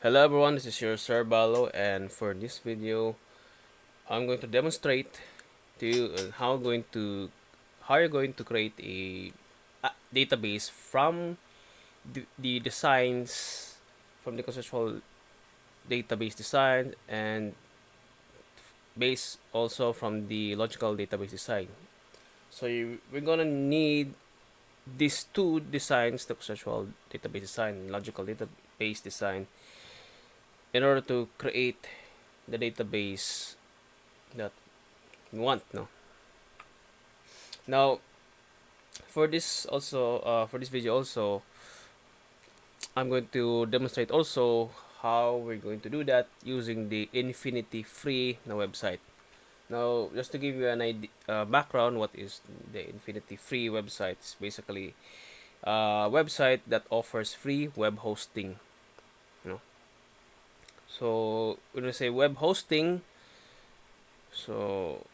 Hello everyone, this is your Sir Balo, and for this video I'm going to demonstrate to you how you're going to create a database from the designs, from the conceptual database design, and based also from the logical database design. We're gonna need these two designs, the conceptual database design and logical database design, in order to create the database that we want. No, now for this video also, I'm going to demonstrate also how we're going to do that using the InfinityFree website. Now, just to give you an idea, background, what is the InfinityFree website? It's basically a website that offers free web hosting. You know? So when we say web hosting, so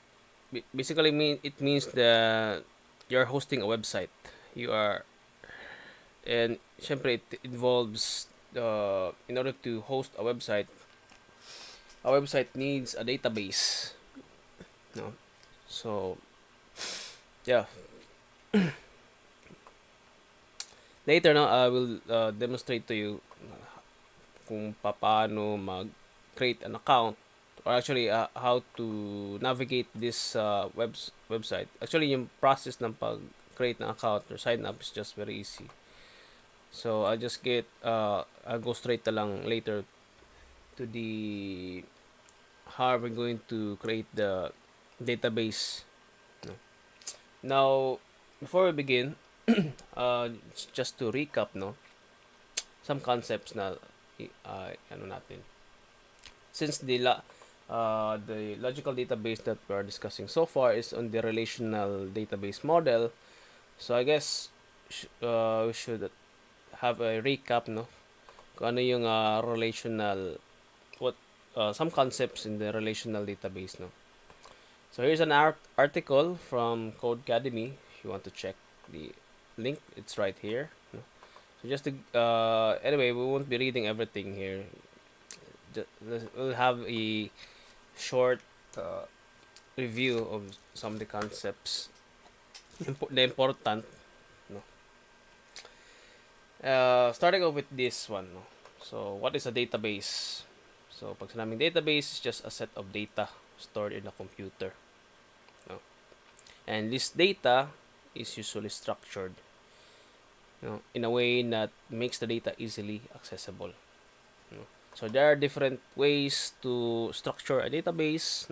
basically it means that you're hosting a website. You are, and syempre it involves, in order to host a website needs a database. No, so yeah. Later now I will demonstrate to you kung paano mag-create an account, or actually how to navigate this website. Actually, yung process ng pag-create ng account or sign up is just very easy. So I'll go straight na lang later to the how we're going to create the database. Now, before we begin, just to recap, no, some concepts na ano natin. Since the logical database that we're discussing so far is on the relational database model, so I guess we should have a recap, no, kung ano yung relational, what some concepts in the relational database, no. So here's an article from Codecademy. If you want to check the link, it's right here. No? So just to anyway, we won't be reading everything here. We'll have a short review of some of the concepts, the important. No? Starting off with this one. No? So what is a database? So pag sinabing database is just a set of data stored in a computer. No? And this data is usually structured, in a way that makes the data easily accessible. So there are different ways to structure a database.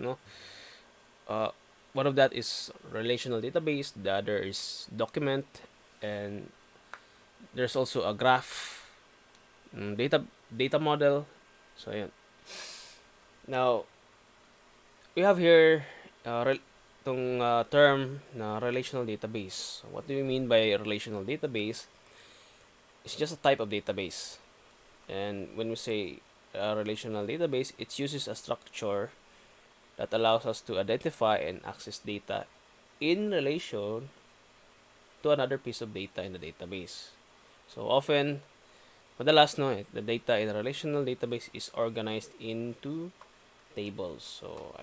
One of that is relational database. The other is document, and there's also a graph, data model. So yeah. Now we have here term na relational database. So, what do we mean by relational database? It's just a type of database. And when we say a relational database, it uses a structure that allows us to identify and access data in relation to another piece of data in the database. So often, madalas no, the data in a relational database is organized into tables. So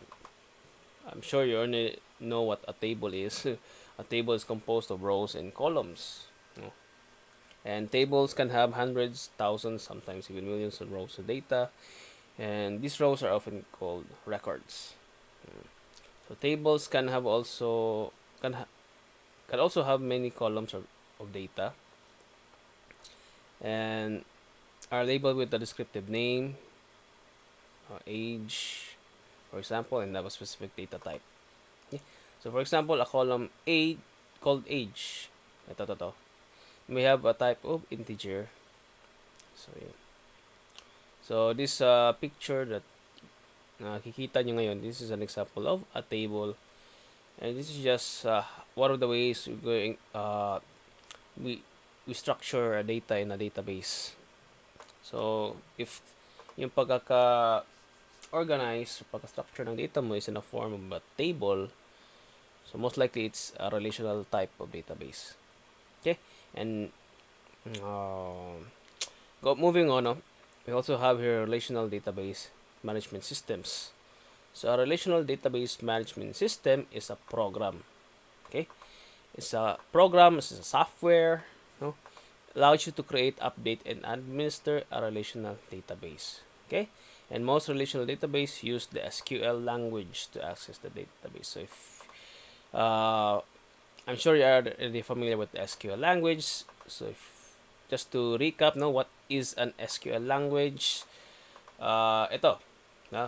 I'm sure you already know what a table is. A table is composed of rows and columns. And tables can have hundreds, thousands, sometimes even millions of rows of data. And these rows are often called records. So tables can also have many columns of data, and are labeled with a descriptive name, age, for example, and have a specific data type. Okay. So for example, a column A called age. Ito. We have a type of integer. So yeah. So this picture that kikita nyo ngayon, this is an example of a table, and this is just one of the ways we structure data in a database. So if yung pagkaka-organize, pagka-structure ng data mo is in a form of a table, so most likely it's a relational type of database. Okay, and moving on. we also have here relational database management systems. So a relational database management system is a program. Okay, it's a program. It's a software. No, allows you to create, update, and administer a relational database. Okay, and most relational database use the SQL language to access the database. So if I'm sure you are already familiar with the SQL language. So if, just to recap, no, what is an SQL language? Ito,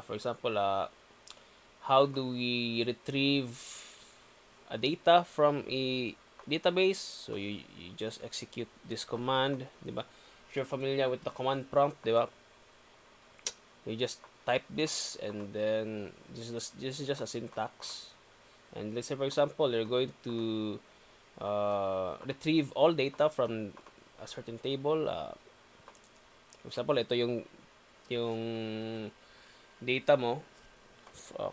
for example, how do we retrieve a data from a database? So you just execute this command, diba? If you're familiar with the command prompt, diba? You just type this, and then this is just a syntax. And let's say, for example, you're going to retrieve all data from a certain table. For example, ito yung data mo,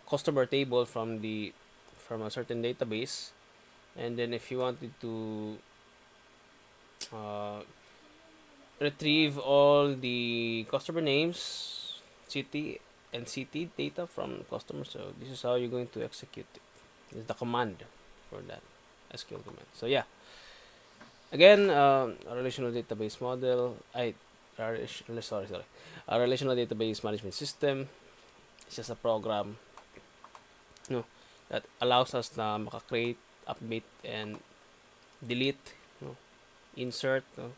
customer table from a certain database. And then if you wanted to uh, retrieve all the customer names, city and city data from customers, so this is how you're going to execute it. This is the command for that SQL command. So yeah, again, a relational database model. Sorry. A relational database management system is just a program, no, that allows us na maka-create, update, and delete, no, insert, no,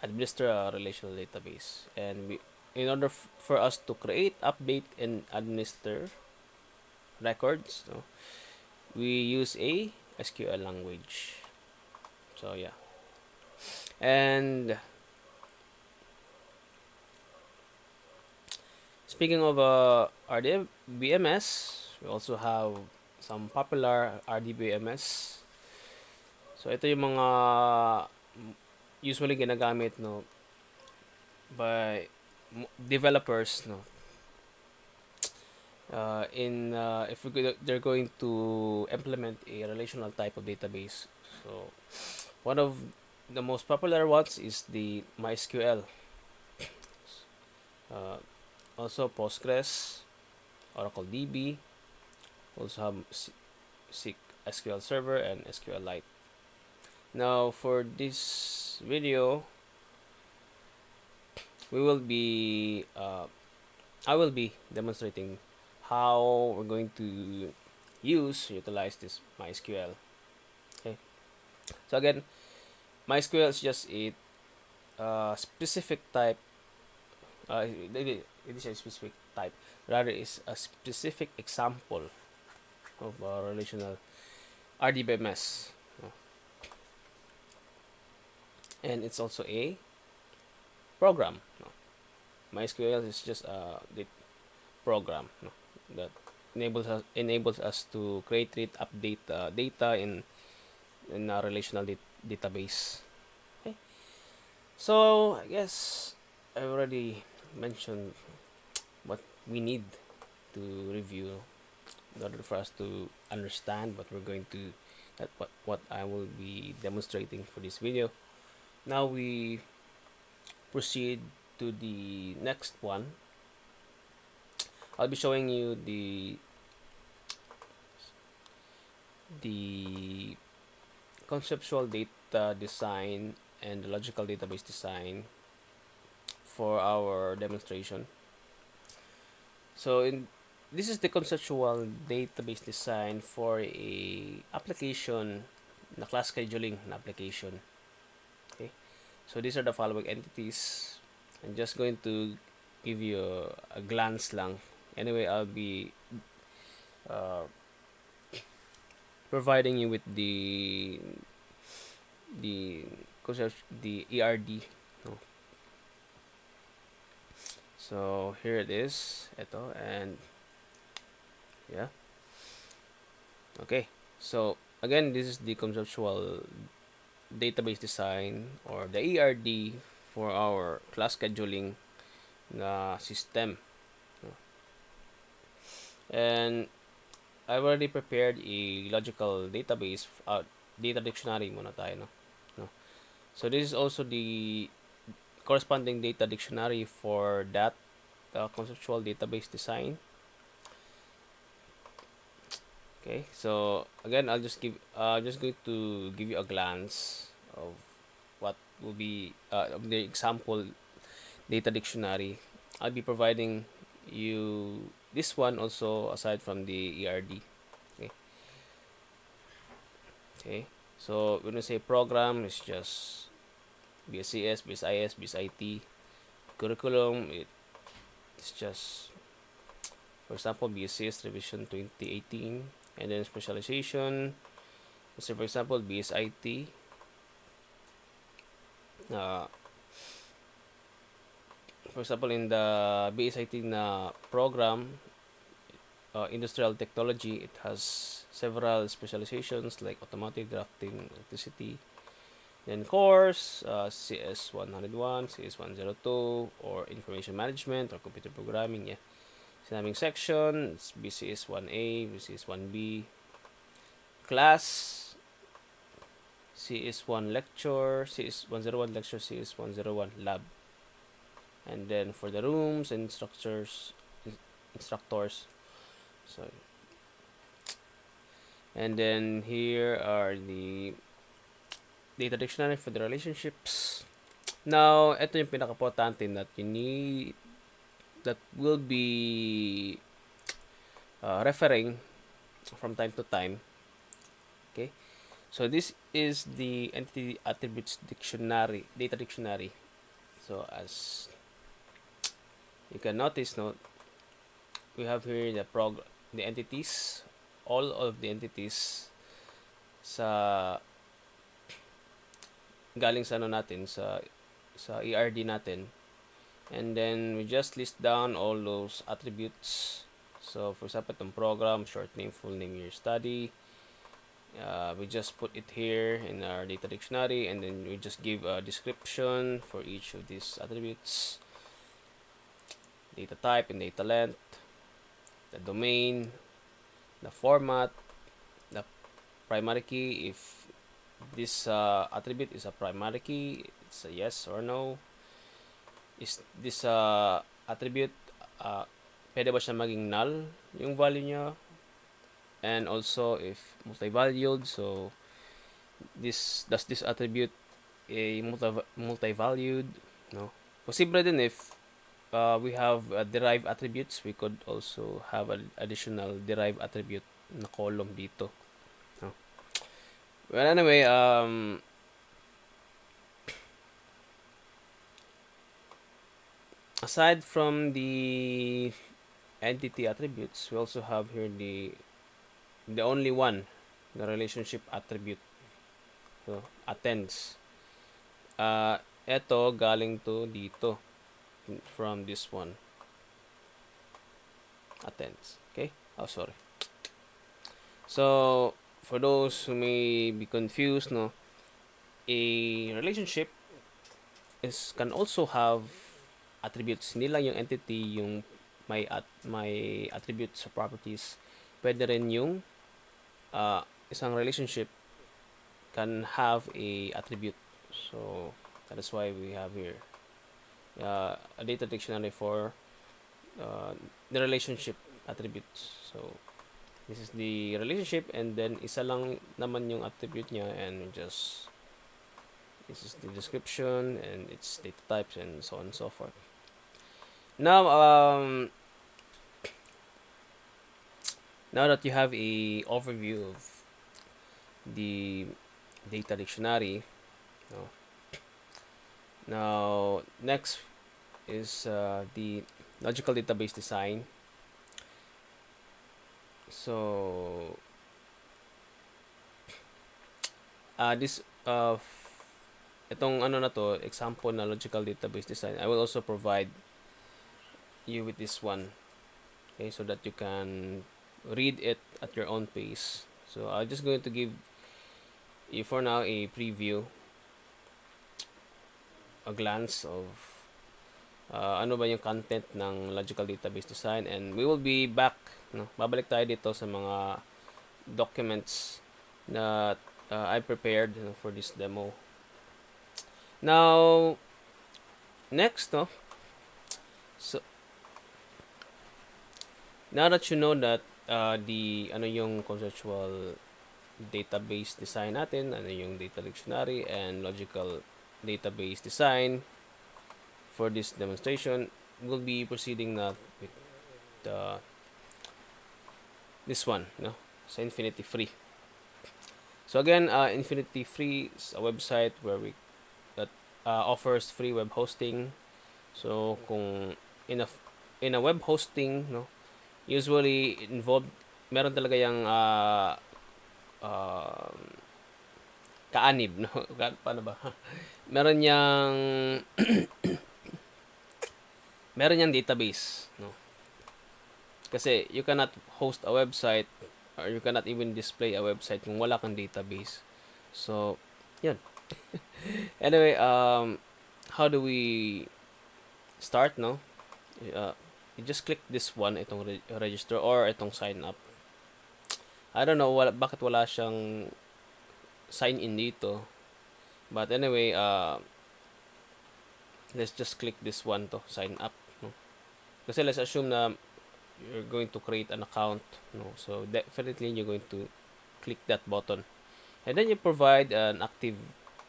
administer a relational database. And in order for us to create, update, and administer records, no, we use a SQL language. So yeah, and speaking of RDBMS, we also have some popular RDBMS. So ito yung mga usually ginagamit, no, by developers, no, in if they're going to implement a relational type of database. So one of the most popular ones is the MySQL. Uh, Also Postgres, Oracle DB, also have SQL Server and SQLite. Now for this video, we will be I will be demonstrating how we're going to utilize this MySQL. Okay, so again, MySQL is just a specific type. It is a specific type. Rather, is a specific example of a relational RDBMS, and it's also a program. MySQL is just the program, that enables us to create, read, update data in a relational database. Okay, so I guess I already mentioned what we need to review in order for us to understand what we're going to what I will be demonstrating for this video. Now we proceed to the next one. I'll be showing you the conceptual data design and the logical database design for our demonstration. So this is the conceptual database design for a application na class scheduling na application. Okay, so these are the following entities. I'm just going to give you a glance lang. Anyway, I'll be providing you with the the ERD. No? So here it is. Ito, and yeah. Okay. So again, this is the conceptual database design or the ERD for our class scheduling system. And I've already prepared a logical database, data dictionary muna tayo, no? So this is also the corresponding data dictionary for that conceptual database design. Okay, so again, I'll just just going to give you a glance of what will be the example data dictionary. I'll be providing you this one also aside from the ERD. Okay, okay. So when we say program, it's just BSCS, BSIS, BSIT. Curriculum, it's just, for example, BSCS revision 2018, and then specialization. So for example, BSIT. Uh, for example, in the BSIT na program, industrial technology, it has several specializations like automotive, drafting, electricity. Then course, CS 101, CS 102, or information management or computer programming. Yeah. Sinaming section, it's BCS 1A, BCS 1B. Class, CS 1 lecture, CS 101 lecture, CS 101 lab. And then for the rooms and instructors, sorry. And then here are the data dictionary for the relationships. Now, ito yung pinaka-importante that you need, that will be referring from time to time. Okay, so this is the entity attributes dictionary, data dictionary. So as you can notice, no, we have here the entities, all of the entities sa galing sa ano natin sa ERD natin, and then we just list down all those attributes. So for example, itong program, short name, full name, year study, we just put it here in our data dictionary, and then we just give a description for each of these attributes: data type and data length, the domain, the format, the primary key. If this attribute is a primary key, it's a yes or no. Is this attribute pwede ba siya maging null yung value niya? And also if multi-valued, so does this attribute a multi-valued? No. Posible din if we have derived attributes, we could also have an additional derived attribute na column dito. No. Well, anyway, aside from the entity attributes, we also have here the only one, the relationship attribute. So, attends. Ito galing to dito from this one. Attends. Okay? Oh, sorry. So, for those who may be confused, no, a relationship can also have attributes. Hindi lang yung entity yung may attributes or properties. Pwede rin yung isang relationship can have a attribute. So that is why we have here a data dictionary for the relationship attributes. So this is the relationship, and then isa lang naman yung attribute niya, and just this is the description and its data types and so on and so forth. Now now that you have a overview of the data dictionary, no, now next is the logical database design. So this itong ano na to, example na logical database design, I will also provide you with this one, okay, so that you can read it at your own pace. So I'm just going to give you for now a preview, a glance of ano ba yung content ng logical database design, and we will be back, no? Babalik tayo dito sa mga documents na I prepared, for this demo. Now next, no? So, now that you know that ano yung conceptual database design natin, ano yung data dictionary and logical database design for this demonstration, we'll be proceeding na with this one, no? Sa InfinityFree. So again, InfinityFree is a website where we that offers free web hosting. So kung in a in a web hosting, no, usually involved meron talaga yung uh, kaanib, no? Paano ba? meron yang meron yang database, no? Kasi you cannot host a website or you cannot even display a website kung wala kang database. So, yun. Anyway, how do we start, no? You just click this one, itong register or itong sign up. I don't know bakit wala siyang sign in dito. But anyway, let's just click this one to sign up, no? Kasi let's assume na you're going to create an account, no? So definitely you're going to click that button. And then you provide an active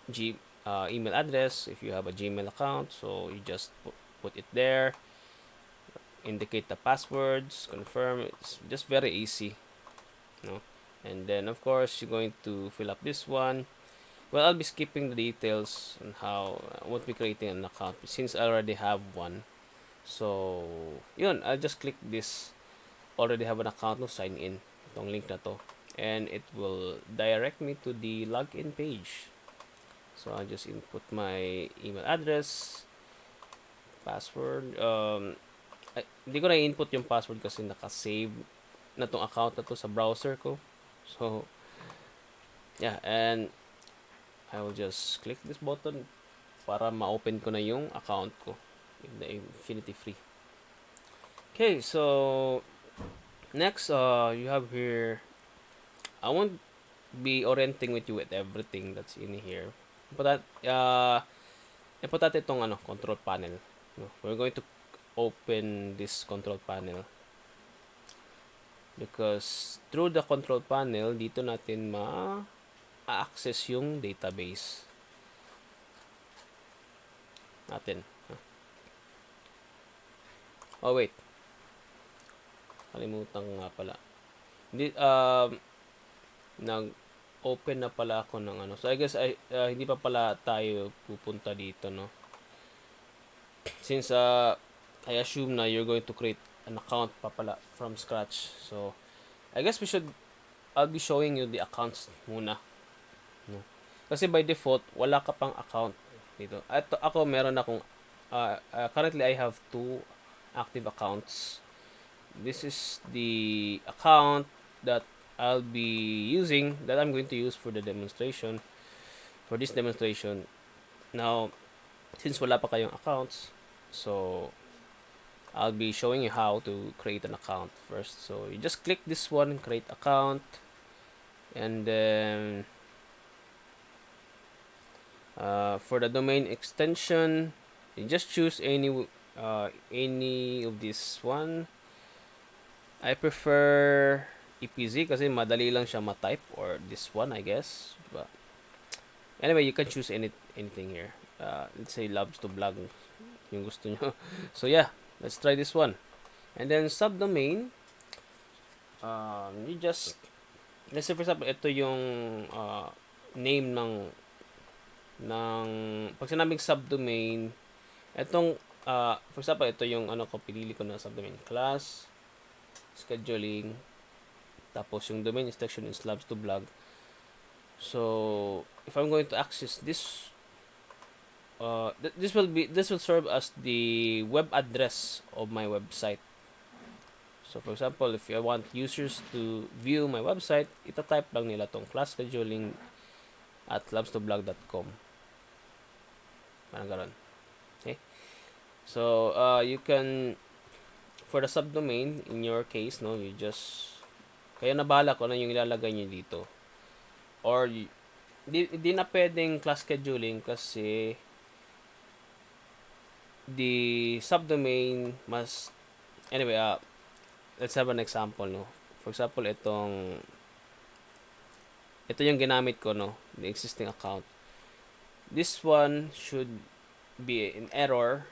email address if you have a Gmail account. So you just put it there, indicate the passwords, confirm. It's just very easy, no? And then of course you're going to fill up this one. Well, I'll be skipping the details on how I won't be creating an account since I already have one. So yun, I'll just click this already have an account, no, sign in, itong link na to, and it will direct me to the login page. So I'll just input my email address, password. Hindi ko na input yung password kasi naka-save na tong account na to sa browser ko. So yeah, and I will just click this button para ma-open ko na yung account ko in the InfinityFree. Okay, so next, you have here, I won't be orienting with you with everything that's in here. But importante itong control panel. No? We're going to open this control panel because through the control panel, dito natin ma-access yung database natin. Oh, wait. Kalimutan nga pala. Hindi, nag-open na pala ako ng So, I guess, hindi pa pala tayo pupunta dito, no? Since, I assume na you're going to create an account pa pala from scratch. So, I guess I'll be showing you the accounts muna. No? Kasi by default, wala ka pang account dito. Ako, meron akong, currently I have 2 active accounts. This is the account that I'll be using, that I'm going to use for the demonstration, for this demonstration. Now, since wala pa kayong accounts, so I'll be showing you how to create an account first. So you just click this one, create account, and then for the domain extension, you just choose any of this one. I prefer EPZ kasi madali lang siya ma-type, or this one, I guess. But anyway, you can choose anything here. Let's say loves to blog yung gusto nyo. So yeah, let's try this one. And then subdomain, you just, let's say for example, ito yung name ng pag sinabing subdomain, itong for example, ito yung ko, pinili ko na subdomain, class, scheduling, tapos yung domain extension is loves to blog. So if I'm going to access this, this will serve as the web address of my website. So for example, if I want users to view my website, ita-type lang nila tong class scheduling at lovestoblog.com. Parang ganon. Okay? So you can, for the subdomain, in your case, no, you just, kayo na bahala kung ano yung ilalagay nyo dito. Or di na pwedeng class scheduling kasi the subdomain must, anyway, let's have an example, no? For example, ito yung ginamit ko, no? The existing account. This one should be in error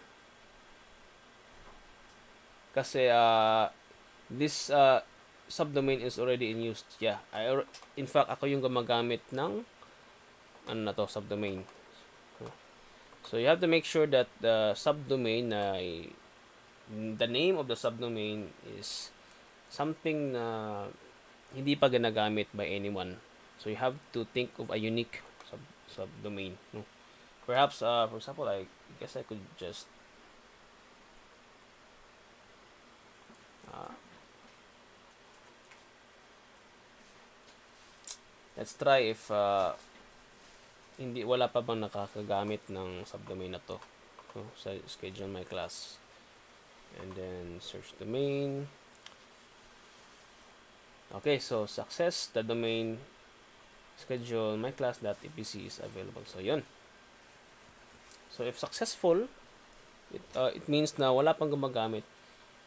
kasi this subdomain is already in use. Yeah, in fact, ako yung gumagamit ng ano na to, subdomain. So you have to make sure that the subdomain the name of the subdomain is something na hindi pa ginagamit by anyone. So you have to think of a unique subdomain, no? Perhaps for example, I guess I could just uh, let's try if hindi wala pa bang nakakagamit ng subdomain na to. So, schedule my class and then search domain. Okay, so success, the domain schedule my class.epc is available. So yun. So if successful, it means na wala pang gumagamit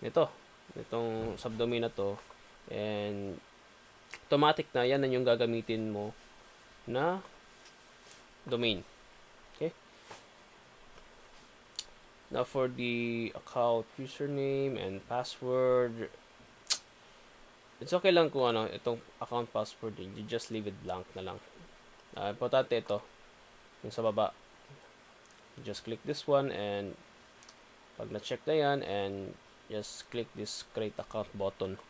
nitong subdomain na to, and automatic na yan yung gagamitin mo na domain. Okay? Now for the account username and password, it's okay lang kung itong account password, you just leave it blank na lang. Importante ito, yung sa baba. Just click this one, and pag na-check na yan, and just click this create account button.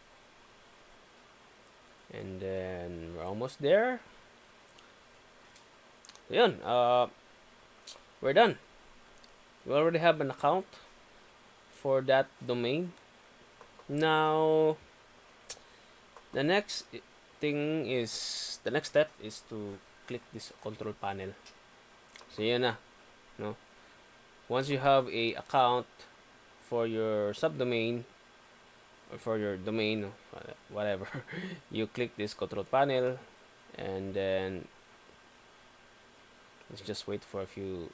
And then we're almost there. Yun, we're done. We already have an account for that domain. Now, the next step is to click this control panel. So yan na, no? Once you have a account for your subdomain or for your domain, whatever, you click this control panel, and then let's just wait for a few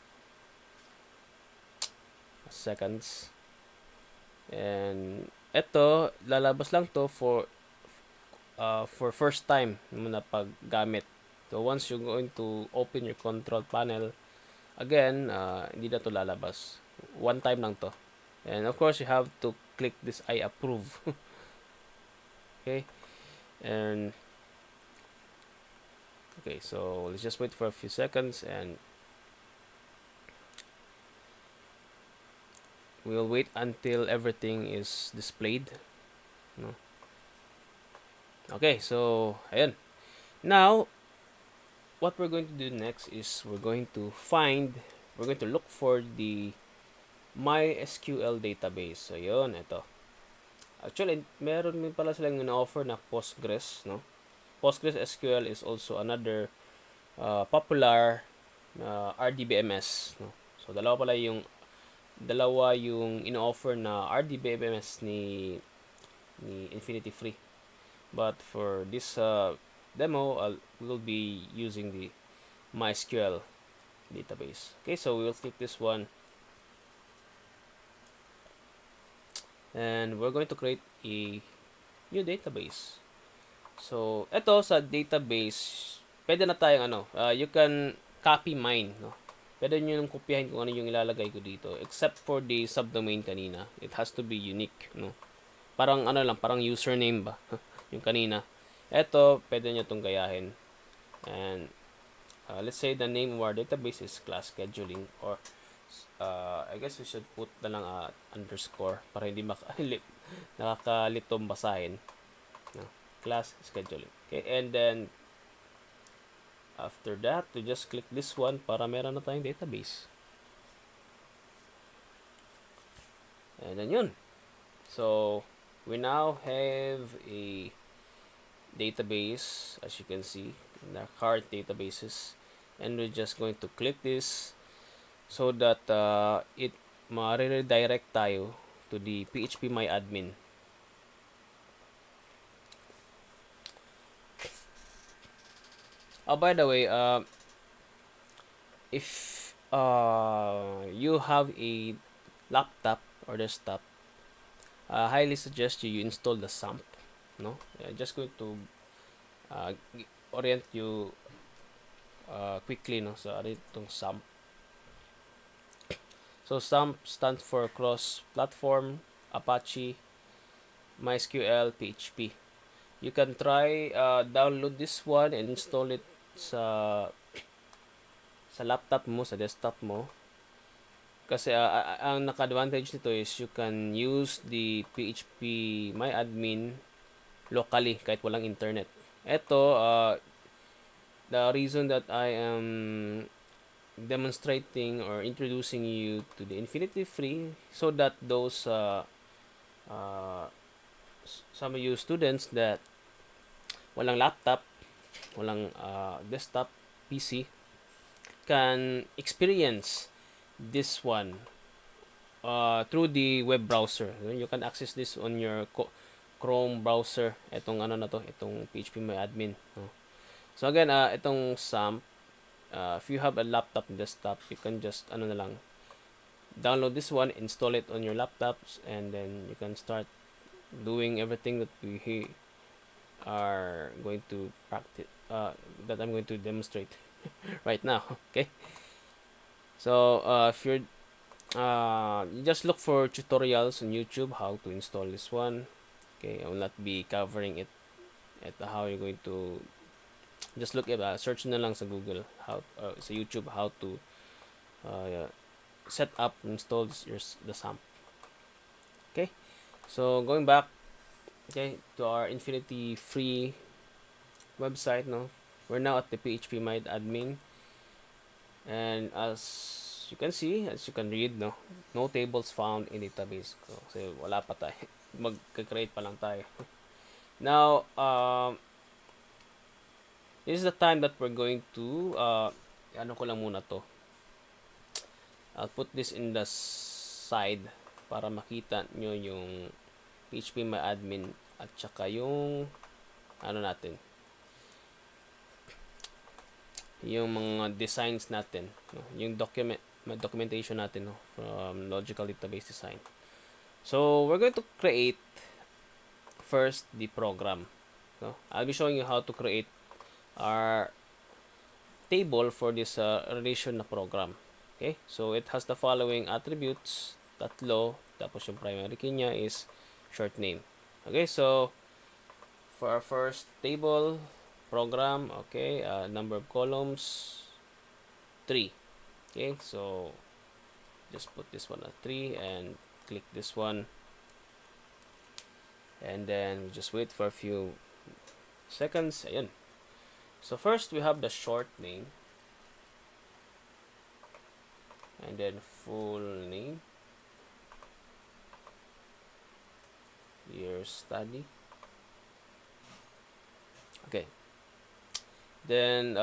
seconds. And eto, lalabas lang to for first time mo na paggamit. So once you're going to open your control panel again, hindi na to lalabas. One time lang to. And of course, you have to click this I approve. Okay? And okay, so let's just wait for a few seconds, and we'll wait until everything is displayed, no? Okay, so ayan. Now, what we're going to do next is we're going to look for the MySQL database. So yun, ito. Actually, meron din pala silang in-offer na Postgres, no? Postgres SQL is also another popular RDBMS, no? So dalawa yung in-offer na RDBMS ni InfinityFree. But for this demo, we'll be using the MySQL database. Okay, so we'll click this one, and we're going to create a new database. So ito sa database, pwede na tayong you can copy mine, no? Pwede nyo nang kopyahin kung ano yung ilalagay ko dito, except for the subdomain kanina. It has to be unique, no? Parang parang username ba yung kanina. Ito, pwede nyo itong gayahin. And let's say the name of our database is class scheduling, or I guess we should put na lang underscore para hindi nakakalitong basahin, no? Class scheduling. Okay, and then after that, we just click this one para meron na tayong database. And then yun. So we now have a database, as you can see in our current databases, and we're just going to click this so that it ma-redirect tayo to the phpMyAdmin. By the way, if you have a laptop or desktop, I highly suggest you install the SAMP. No, just going to uh, orient you quickly, no, sa itong SAMP. So SAMP stands for Cross Platform Apache MySQL PHP. You can try download this one and install it sa laptop mo, sa desktop mo. Kasi ang naka-advantage nito is you can use the phpMyAdmin locally kahit walang internet. Ito, the reason that I am demonstrating or introducing you to the InfinityFree so that those uh, some of you students that walang laptop, walang desktop PC can experience this one through the web browser. You can access this on your Chrome browser. Itong ano na to, itong phpMyAdmin. So again, itong SAMP, if you have a laptop and desktop, you can just ano na lang, download this one, install it on your laptops, and then you can start doing everything that we are going to practice, that I'm going to demonstrate right now. Okay. So if you're you just look for tutorials on YouTube how to install this one. Okay, I will not be covering it at how you're going to just look at search na lang sa Google how sa YouTube how to set up install the SAMP. Okay, so going back, okay, to our InfinityFree website, no, we're now at the phpMyAdmin, and as you can see, as you can read, no tables found in database. So, kasi wala pa tayo. Mag-create pa lang tayo. Now, this is the time that we're going to, ano ko lang muna to. I'll put this in the side para makita nyo yung phpMyAdmin at saka yung, ano natin, yung mga designs natin, no? Yung documentation natin, no? From logical database design. So we're going to create first the program, no? I'll be showing you how to create our table for this relation na program. Okay, so it has the following attributes, tatlo, tapos yung primary key niya is short name. Okay, so for our first table program, okay, number of columns 3. Okay, so just put this one at 3 and click this one, and then just wait for a few seconds. Ayun. So first we have the short name, and then full name, year study. Okay, then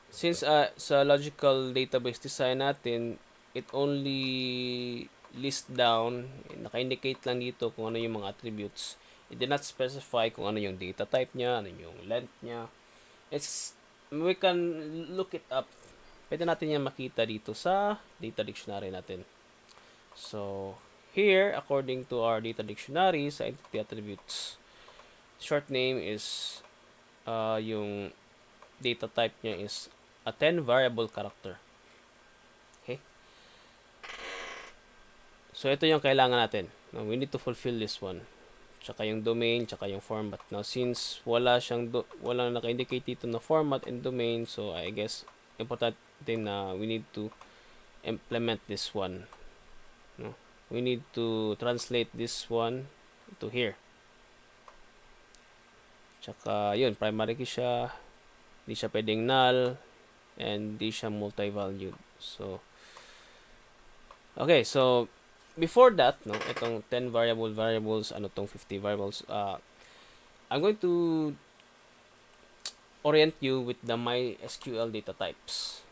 since sa logical database design natin, it only list down, naka-indicate lang dito kung ano yung mga attributes. It did not specify kung ano yung data type niya, ano yung length niya. We can look it up. Pwede natin yan makita dito sa data dictionary natin. So here, according to our data dictionary, sa entity attributes, short name is yung data type niya is a 10 variable character. Okay, so ito yung kailangan natin. Now, we need to fulfill this one, tsaka yung domain, tsaka yung format. Now since wala naka-indicate dito na format and domain, so I guess important din na we need to implement this one, no? We need to translate this one to here. Tsaka yun, primary key siya, di siya pwedeng null, and di siya multi-valued. So okay, so before that, no, itong 10 variables, ano tong 50 variables, I'm going to orient you with the MySQL data types.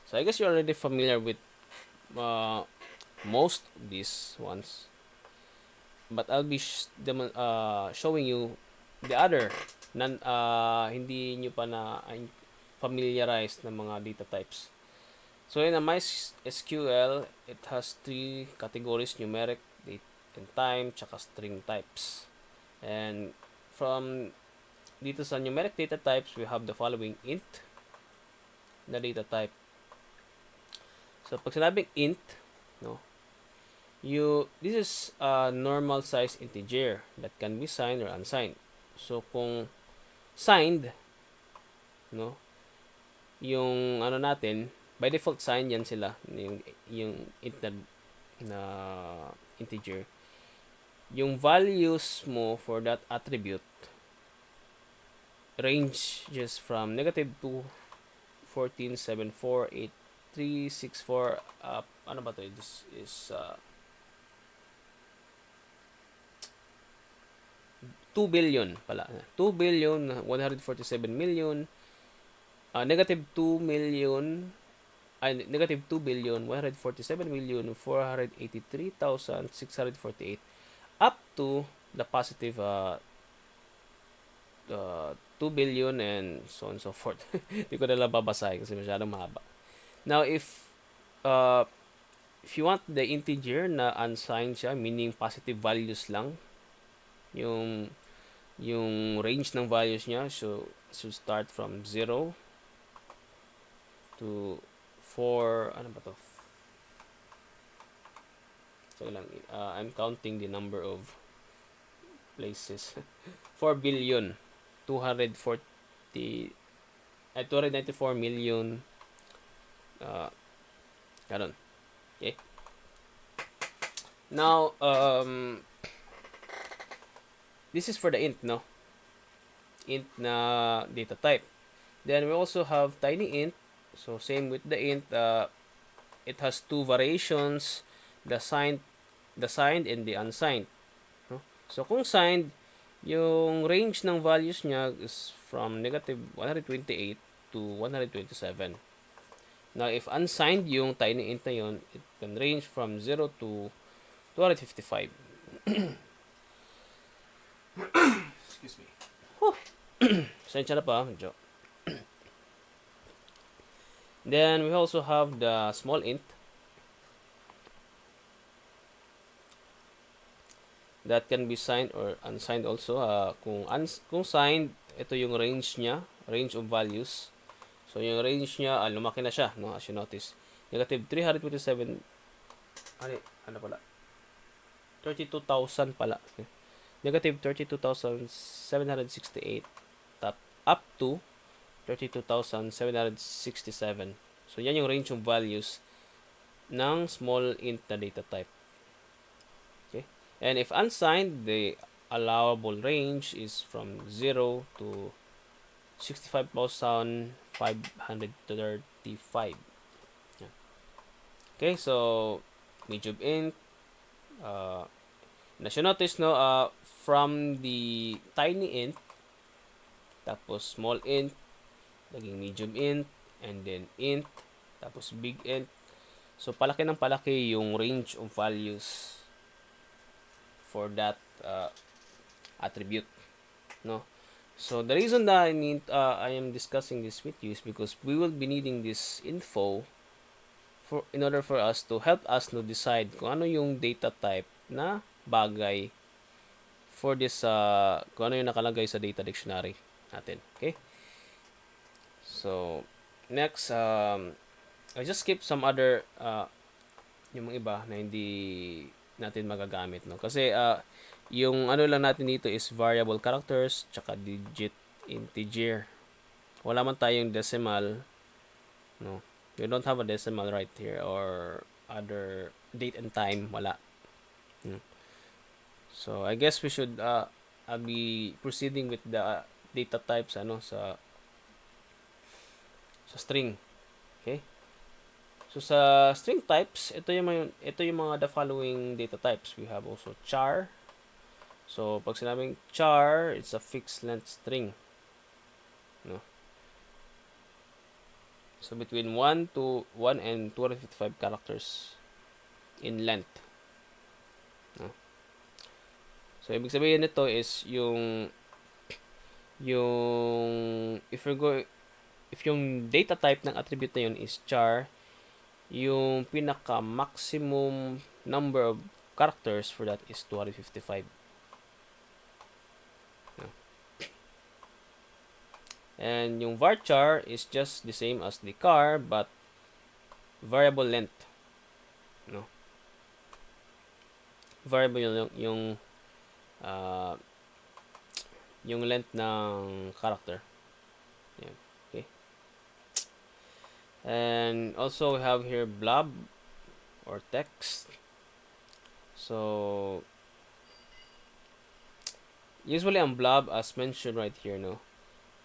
So I guess you're already familiar with most of these ones, but I'll be showing you the other hindi nyo pa na familiarized na mga data types. So in a MySQL, it has three categories: numeric, date and time, tsaka string types. And from dito sa numeric data types, we have the following: int na data type. So pag sinabing int, no, this is a normal size integer that can be signed or unsigned. So kung signed, no, yung ano natin, by default signed yan sila, yung int na integer. Yung values mo for that attribute range just from -2, 14, 7, 4, 8, 3, 6, 4, ano ba to? This is 2 billion pala. 2 billion, 147 million, -2 million, -2 billion, 147 million, 483,648 up to the positive 2 billion and so on and so forth. Hindi ko na lang babasahin kasi masyadong mahaba. Now, uh, if you want the integer na unsigned siya, meaning positive values lang, yung range ng values niya, so should start from 0 to 4, ano ba to? So lang, I'm counting the number of places. 4 billion 294 million karon. Okay. Now, this is for the int, no? Int na data type. Then we also have tiny int. So same with the int, it has two variations, the signed and the unsigned. No? So kung signed, yung range ng values niya is from -128 to 127. Now, if unsigned yung tiny int na yun, it can range from 0 to 255. Excuse me. Sensya na pa, medyo. Then, we also have the small int that can be signed or unsigned also. Kung signed, ito yung range niya, range of values. So, yung range niya, lumaki na siya, no? As you notice. -327, ano pala? 32,000 pala. Okay. -32,768 up to 32,767. So, yan yung range of values ng small int na data type. Okay? And if unsigned, the allowable range is from 0 to 65,535. Yeah. Okay, so medium int. As you notice, no, from the tiny int, tapos small int, naging medium int, and then int, tapos big int. So, palaki ng palaki yung range of values for that attribute, no? So, the reason that I am discussing this with you is because we will be needing this info in order for us to help us to decide kung ano yung data type na bagay for this, kung ano yung nakalagay sa data dictionary natin. Okay? So, next, I just skip some other, yung mga iba na hindi natin magagamit, no? Kasi, yung ano lang natin dito is variable characters, tsaka digit integer. Wala man tayong decimal, no? We don't have a decimal right here or other date and time, wala. So, I guess we should I'll be proceeding with the data types sa string. Okay? So sa string types, ito yung mga the following data types. We have also char. So pag sinabing char, it's a fixed length string. No? So between 1 and 255 characters in length. No? So ibig sabihin nito is yung if yung data type ng attribute na yun is char, yung pinaka maximum number of characters for that is 255. No? And yung varchar is just the same as the char but variable length. No? Variable uh, yung length ng character. Yeah. Okay. And also we have here blob or text. So usually ang blob, as mentioned right here, no,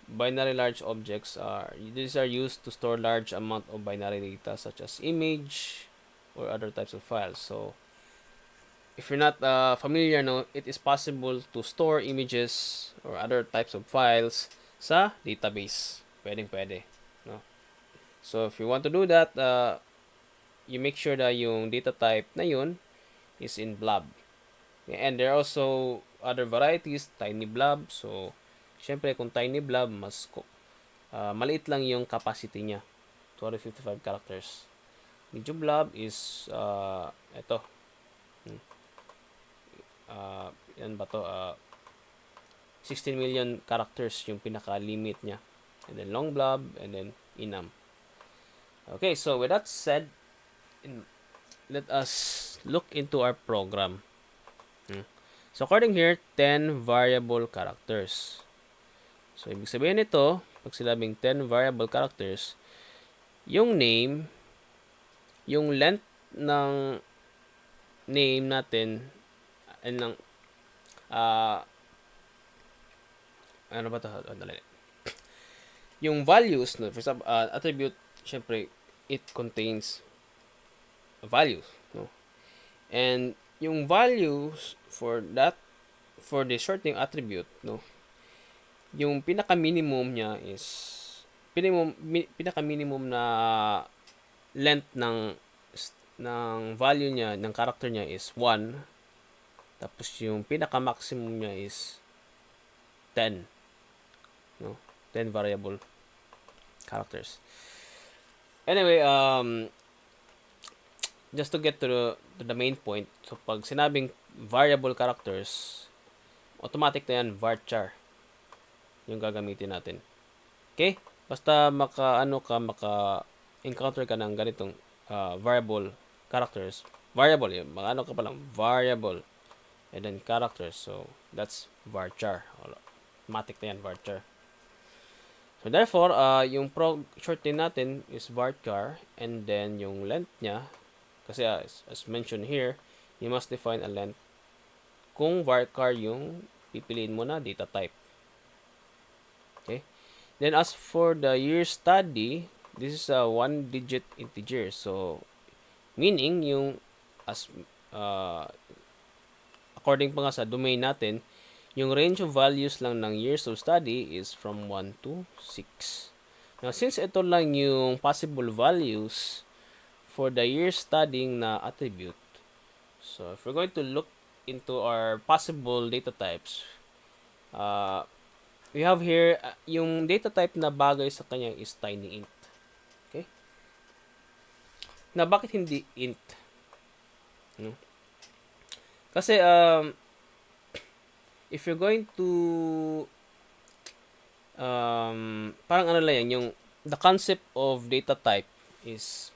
binary large objects these are used to store large amount of binary data such as image or other types of files. So if you're not familiar, no, it is possible to store images or other types of files sa database. Pwede, no. So if you want to do that, you make sure that yung data type na yun is in blob. And there are also other varieties, tiny blob. So syempre kung tiny blob, mas maliit lang yung capacity niya, 255 characters. Medium blob is ito. Yan ba to? 16 million characters yung pinaka-limit niya. And then long blob, and then enum. Okay, so with that said, let us look into our program. So according here, 10 variable characters. So ibig sabihin nito, pag sinabing 10 variable characters, yung name, yung length ng name natin, ng ano ba ito? Yung values, no? For example, attribute, syempre, it contains values, no? And yung values for the sorting attribute, no? Yung pinaka-minimum niya is pinaka-minimum na length ng value niya, ng character niya is 1. Tapos yung pinaka-maximum niya is 10. No? 10 variable characters. Anyway, just to get to the main point, so pag sinabing variable characters, automatic na yan, varchar yung gagamitin natin. Okay? Basta maka-encounter ka ng ganitong variable characters. Variable, yun. Maka-ano ka palang, variable. And then characters. So, that's varchar. Automatic na yan, varchar. So, therefore, yung short name natin is varchar. And then, yung length niya, kasi as mentioned here, you must define a length kung varchar yung pipiliin mo na data type. Okay? Then, as for the year study, this is a 1-digit integer. So, meaning, yung according pa nga sa domain natin, yung range of values lang ng years of study is from 1 to 6. Now, since ito lang yung possible values for the year studying na attribute, so if we're going to look into our possible data types, we have here, yung data type na bagay sa kanya is tiny int. Okay? Na bakit hindi int? No? Kasi, if you're going to, parang ano lang yan, yung, the concept of data type is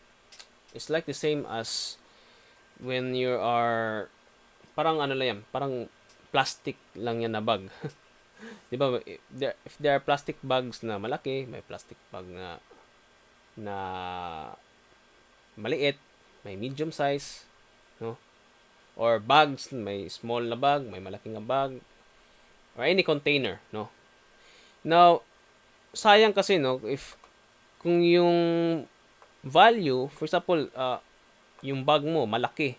like the same as when you are, parang ano lang yan, parang plastic lang yan na bag. Di ba? If there are plastic bags na malaki, may plastic bag na maliit, may medium size, no? Or bags, may small na bag, may malaking na bag, or any container, no? Now, sayang kasi, no, if kung yung value, for example, yung bag mo malaki,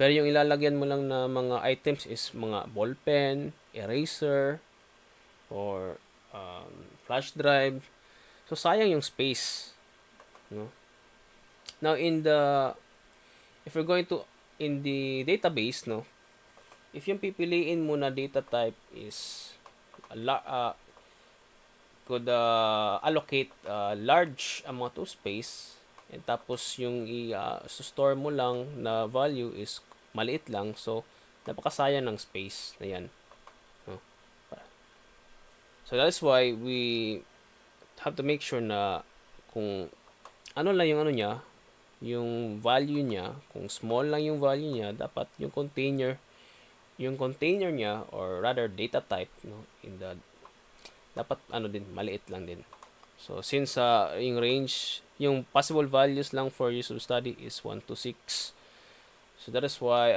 pero yung ilalagyan mo lang na mga items is mga ballpen, eraser, or flash drive. So, sayang yung space, no? Now, if we're going to, in the database, no, if yung pipiliin mo na data type is could allocate a large amount of space, And tapos yung i-store mo lang na value is maliit lang. So, napakasayang ng space na yan. No? So, that's why we have to make sure na kung ano lang yung ano niya, yung value niya, kung small lang yung value niya, dapat yung container niya, or rather data type, no, dapat ano din, maliit lang din. So, since yung range, yung possible values lang for use of study is 1 to 6. So, that is why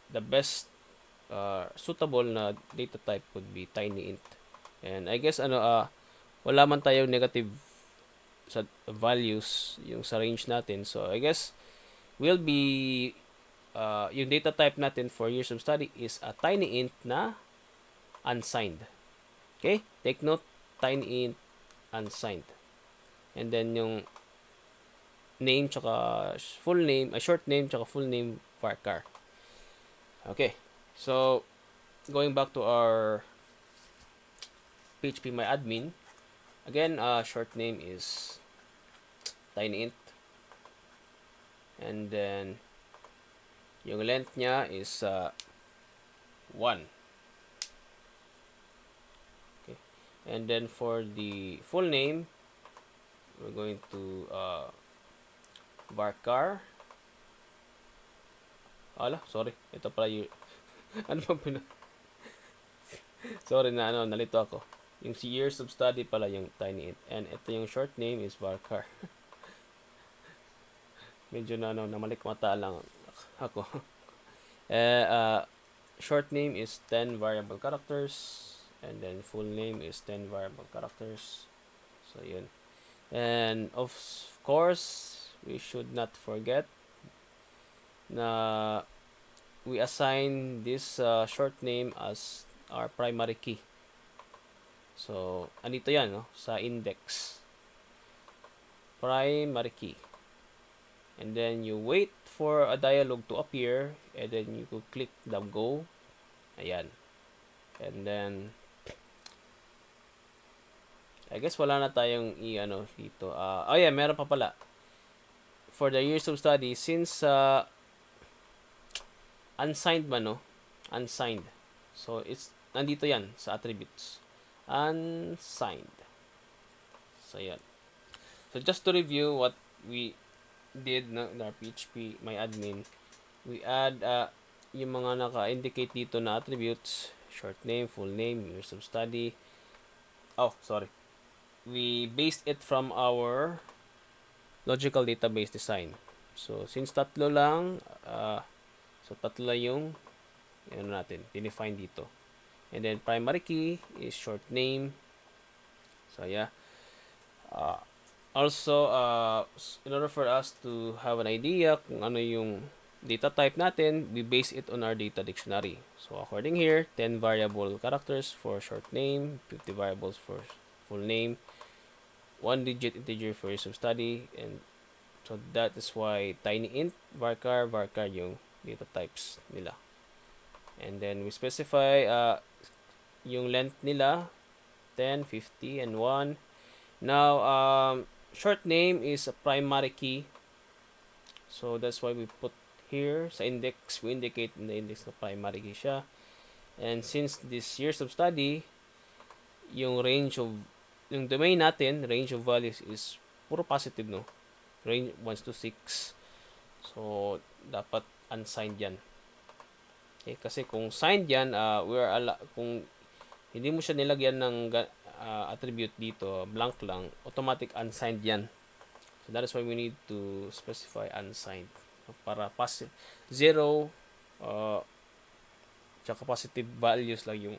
the best suitable na data type would be tiny int. And I guess wala man tayong negative sa values yung sa range natin. So, I guess will be yung data type natin for years of study is a tiny int na unsigned. Okay? Take note, tiny int unsigned. And then yung name tsaka full name, short name tsaka full name varchar. Okay. So, going back to our phpMyAdmin, again, short name is tiny int. And then yung length niya is 1. Okay. And then for the full name, we're going to varchar. Sorry. Ito pala yung ano pa sorry na nalito ako. Yung years of study pala yung tiny int. And ito yung short name is varchar. Medyo namalikmata lang ako. Short name is 10 variable characters. And then full name is 10 variable characters. So, yun. And of course, we should not forget na we assign this short name as our primary key. So, andito yan, no? Sa index. Primary key. And then you wait for a dialog to appear, and then you could click the go. Ayan. And then I guess wala na tayong dito. Yeah, meron pa pala. For the years of study, since unsigned ba, no? Unsigned. So, nandito yan sa attributes. Unsigned. So, yan. So, just to review what we did na our phpMyAdmin, we add yung mga naka-indicate dito na attributes, short name, full name, years of study. We based it from our logical database design. So, since tatlo lang, tatlo yung natin, define dito. And then, primary key is short name. So, yeah. Also, in order for us to have an idea kung ano yung data type natin, we base it on our data dictionary. So, according here, 10 variable characters for short name, 50 variables for full name, 1 digit integer for years of study, and so that is why tiny int, varchar yung data types nila. And then we specify yung length nila, 10, 50, and 1. Now, short name is a primary key. So that's why we put here sa index, we indicate in the index na primary key siya. And since this years of study, yung domain natin, range of values is puro positive, no? Range 1 to 6. So, dapat unsigned yan. Okay, kasi kung signed yan, kung hindi mo siya nilagyan ng attribute dito, blank lang, automatic unsigned yan. So, that is why we need to specify unsigned. Para zero, tsaka positive values lang yung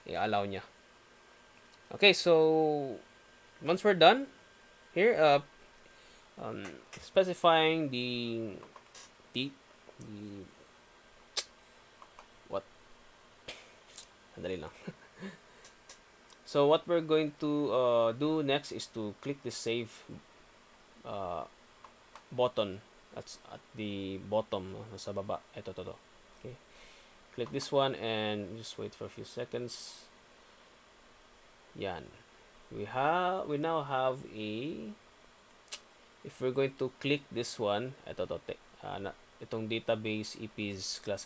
i-allow niya. Okay, so once we're done here, specifying sandali lang. So what we're going to do next is to click the save button at the bottom, no, sa baba. Ito. Okay, click this one and just wait for a few seconds. Yan. We now have a if we're going to click this one, itong database EPs class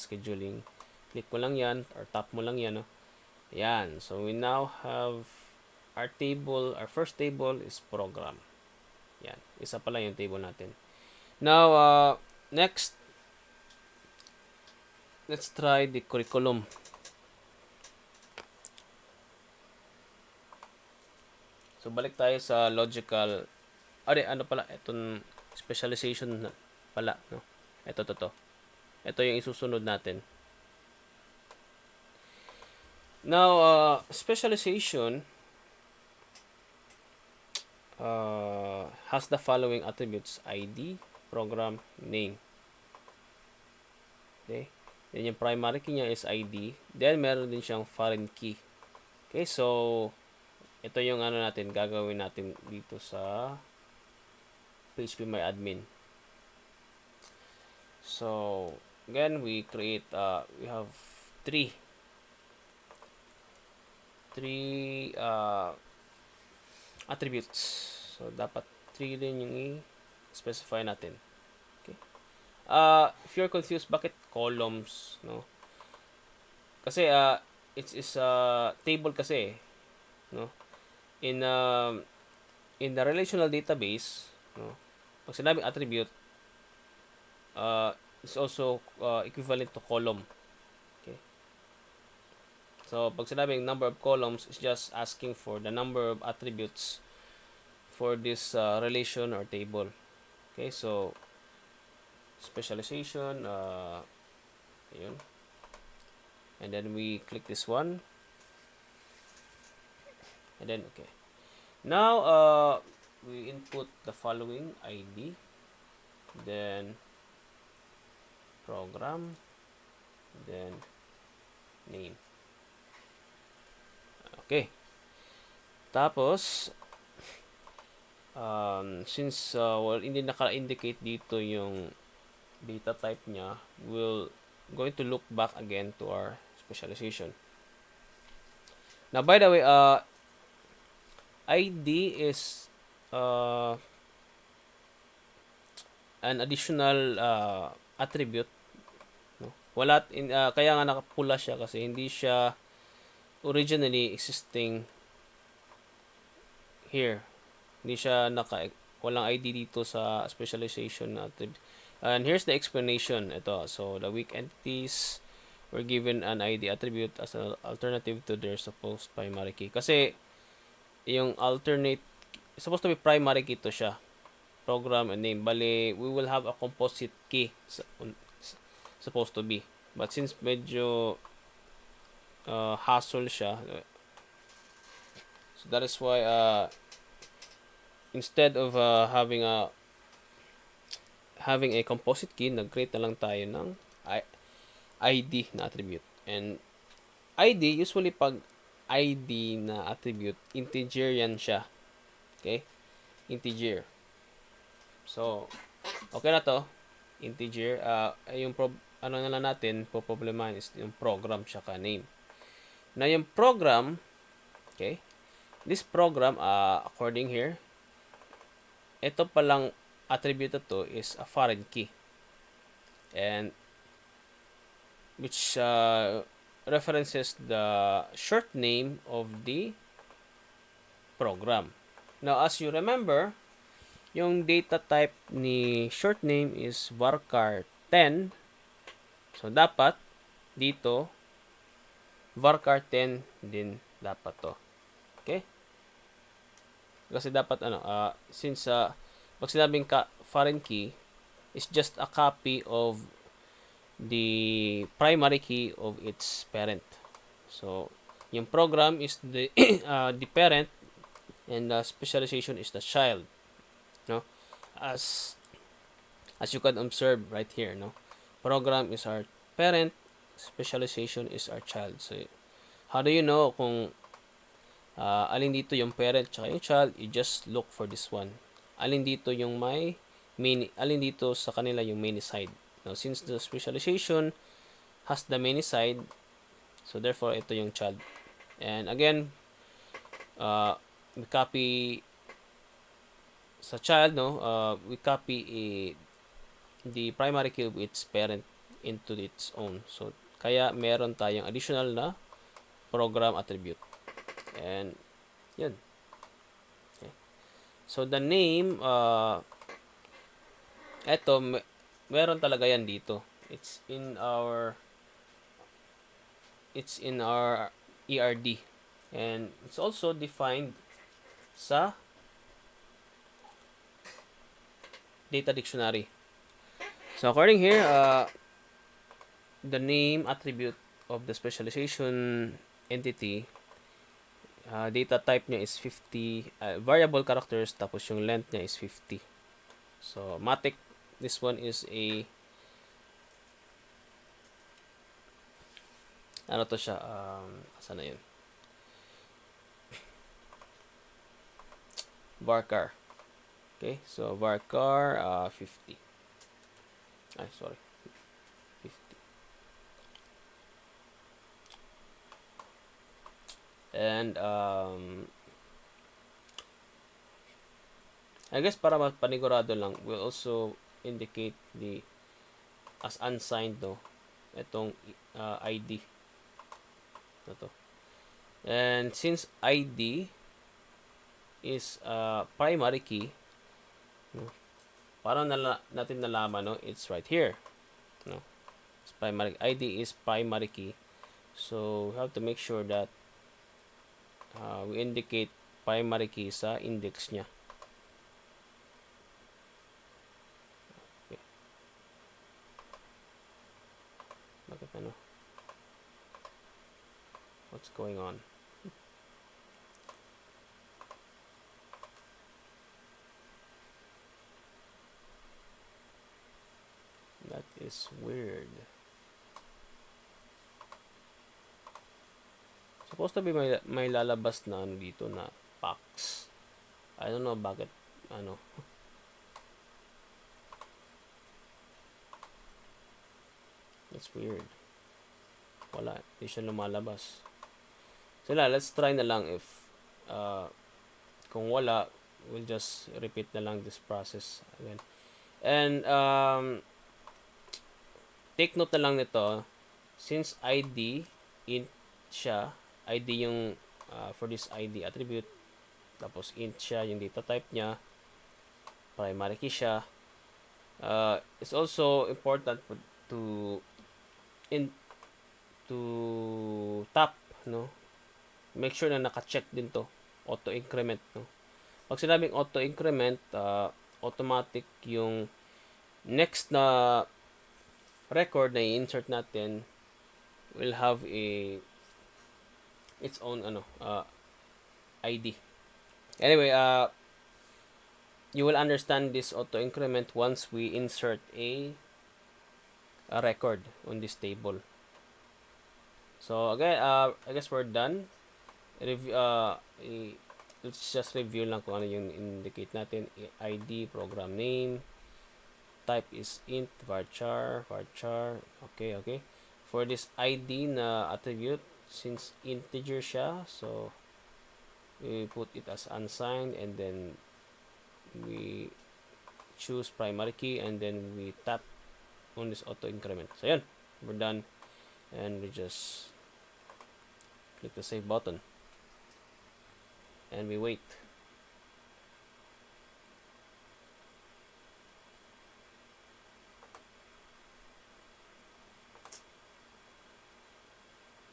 scheduling, click mo lang yan or tap mo lang yan, no? Yan. So we now have our table. Our first table is program. Yan. Isa pa lang yung table natin. Now, next, let's try the curriculum. So balik tayo sa logical. Ano pala? Itong specialization pala, no? Ito. Ito yung isusunod natin. Now, specialization has the following attributes: ID, program, name. Okay? Then yung primary key niya is ID. Then meron din siyang foreign key. Okay, so ito yung natin gagawin natin dito sa phpMyAdmin. So again, we create we have three attributes. So dapat 3 din yung i-specify natin. Okay. If you're confused, bakit columns, no? Kasi it's a table kasi, no? In the relational database, no? Pag sinabing attribute, it's also equivalent to column. Okay. So pag sinabing number of columns, is just asking for the number of attributes for this relation or table. Okay, so specialization, yun. And then we click this one, and then okay. Now we input the following: ID, then program, then name. Okay. Tapos since hindi naka-indicate dito yung data type niya, we'll going to look back again to our specialization. Now, by the way, ID is an additional attribute, no? Wala kaya nga nakapula siya kasi hindi siya originally existing here. Hindi siya walang ID dito sa specialization attribute. And here's the explanation. Ito, so the weak entities were given an ID attribute as an alternative to their supposed primary key. Kasi yung alternate, supposed to be primary key to siya. Program and name. Bali, we will have a composite key supposed to be. But since medyo hassle siya, so that is why instead of having a composite key, nag-create na lang tayo ng ID na attribute. And ID, usually pag ID na attribute, integer yan siya. Okay? Integer. So, okay na to. Integer. Yung na lang natin, problemahin is yung program tsaka name. Na yung program, okay? This program, according here, ito palang attribute to is a foreign key, and which references the short name of the program. Now, as you remember, yung data type ni short name is varchar 10. So, dapat dito varchar 10 din dapat to. Okay? Kasi dapat since pag sinabing foreign key is just a copy of the primary key of its parent. So, yung program is the the parent, and the specialization is the child. No? As you can observe right here, no? Program is our parent, specialization is our child. So, how do you know kung alin dito yung parent tsaka yung child? You just look for this one. Alin dito yung alin dito sa kanila yung many side. Now, since the specialization has the many side, so therefore ito yung child. And again, we copy sa child, no, we copy the primary key of its parent into its own. So, kaya meron tayong additional na program attribute. And, yun. Okay. So, the name, eto, meron talaga yan dito. It's in our ERD. And it's also defined sa data dictionary. So, according here, the name attribute of the specialization entity, data type niya is 50, variable characters, tapos yung length niya is 50. So, matic, this one is a, ano to siya, saan na yun? Varchar. Okay, so varchar 50. Ay, sorry. 50. And, I guess para panigurado lang, we'll also indicate the as unsigned, no, itong ID na to. And since ID is primary key, no, parang natin nalaman, no, it's right here, no, it's primary ID is primary key, so we have to make sure that we indicate primary key sa index nya. Okay. Bakit ano? What's going on? That is weird. Supposed to be may lalabas na ano dito na packs. I don't know bakit ano. That's weird. Wala, hindi siya lumalabas. So let's try na lang if kung wala, we'll just repeat na lang this process again. And take note na lang nito, since ID int siya, ID yung for this ID attribute, tapos int siya yung data type niya, primary key siya, it's also important to tap, no, make sure na naka-check din to, auto increment, no. Pag sinabing auto increment, automatic yung next na record na i-insert natin will have its own ID. Anyway, you will understand this auto increment once we insert a record on this table. So again, I guess we're done. Let's just review lang kung ano yung indicate natin. ID, program name, type is int, varchar. Okay. For this ID na attribute, since integer siya, so we put it as unsigned, and then we choose primary key, and then we tap on this auto increment. So yan, we're done, and we just click the save button and we wait.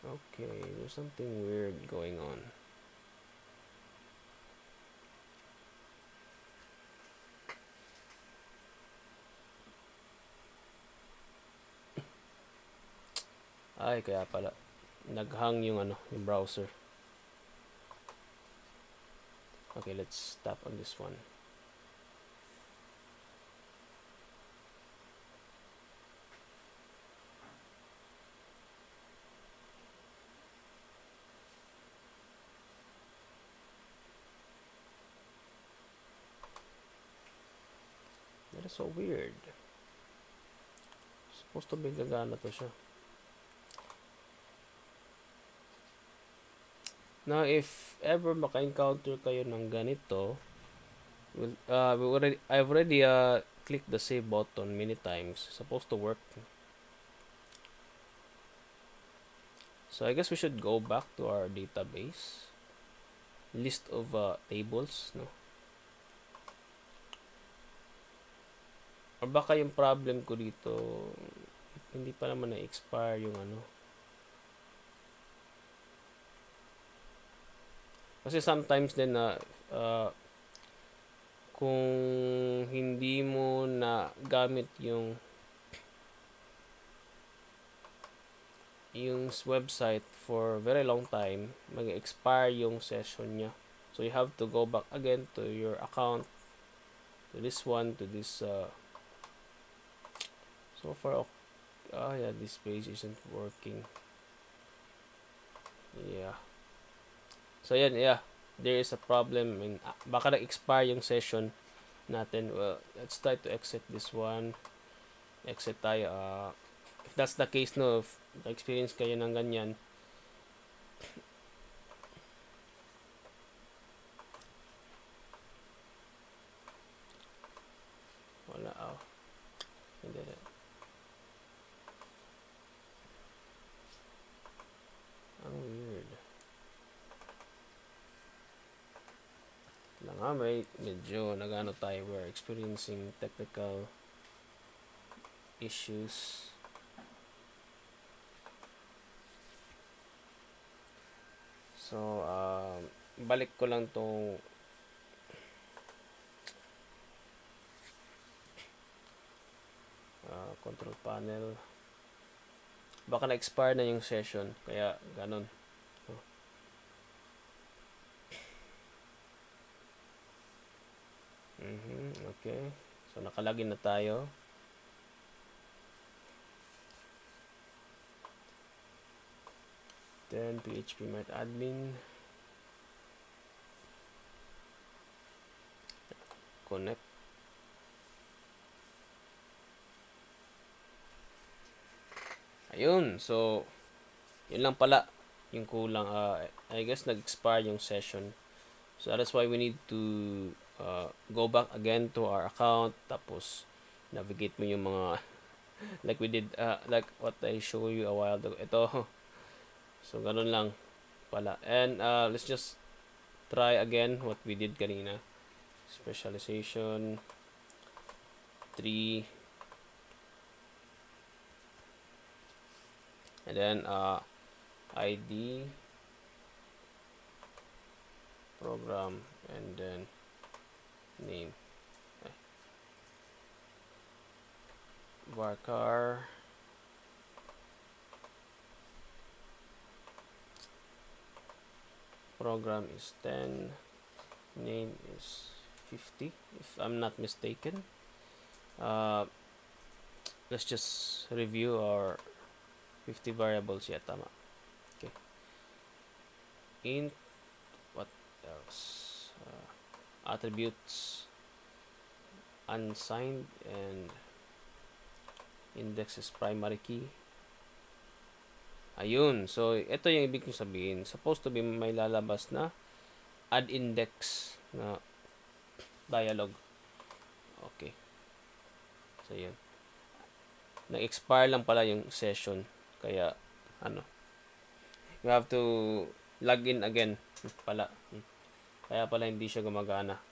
Okay, there's something weird going on. Ay, kaya pala naghang yung yung browser. Okay, let's tap on this one. That is so weird. Supposed to be gagana to siya. Now, if ever maka-encounter kayo ng ganito, I've already clicked the save button many times. It's supposed to work. So I guess we should go back to our database list of tables, no? Or baka yung problem ko dito, hindi pa naman na-expire yung ano. Kasi sometimes din na kung hindi mo na gamit yung website for very long time, mag-expire yung session niya. So you have to go back again to your account, to this one, to this so far. Yeah, this page isn't working. Yeah. So yan, yeah. There is a problem in baka nag-expire yung session natin. Well, let's try to exit this one. Exit tayo. If that's the case, no, if experience kayo ng ganyan, wala. Hindi na. Ang weird. Nga may medyo nagano tayo, we're experiencing technical issues. So balik ko lang tong control panel. Baka na-expire na yung session, kaya ganun. Okay. So nakalagin na tayo. Then phpMyAdmin. Connect. Ayun. So yun lang pala yung kulang. I guess nag-expire yung session. So that's why we need to go back again to our account, tapos navigate mo yung mga like we did, like what I showed you a while ago. Ito. So ganun lang pala. And let's just try again what we did kanina. Specialization 3, and then ID, program, and then name. Varchar, program is 10, name is 50 if I'm not mistaken. Let's just review our 50 variables. Yeah, tama. Okay. Int, what else? Attributes, unsigned, and index is primary key. Ayun. So, ito yung ibig kong sabihin. Supposed to be may lalabas na add index na dialog. Okay. So, yun. Nag-expire lang pala yung session. Kaya, you have to log in again pala. Kaya pala hindi siya gumagana.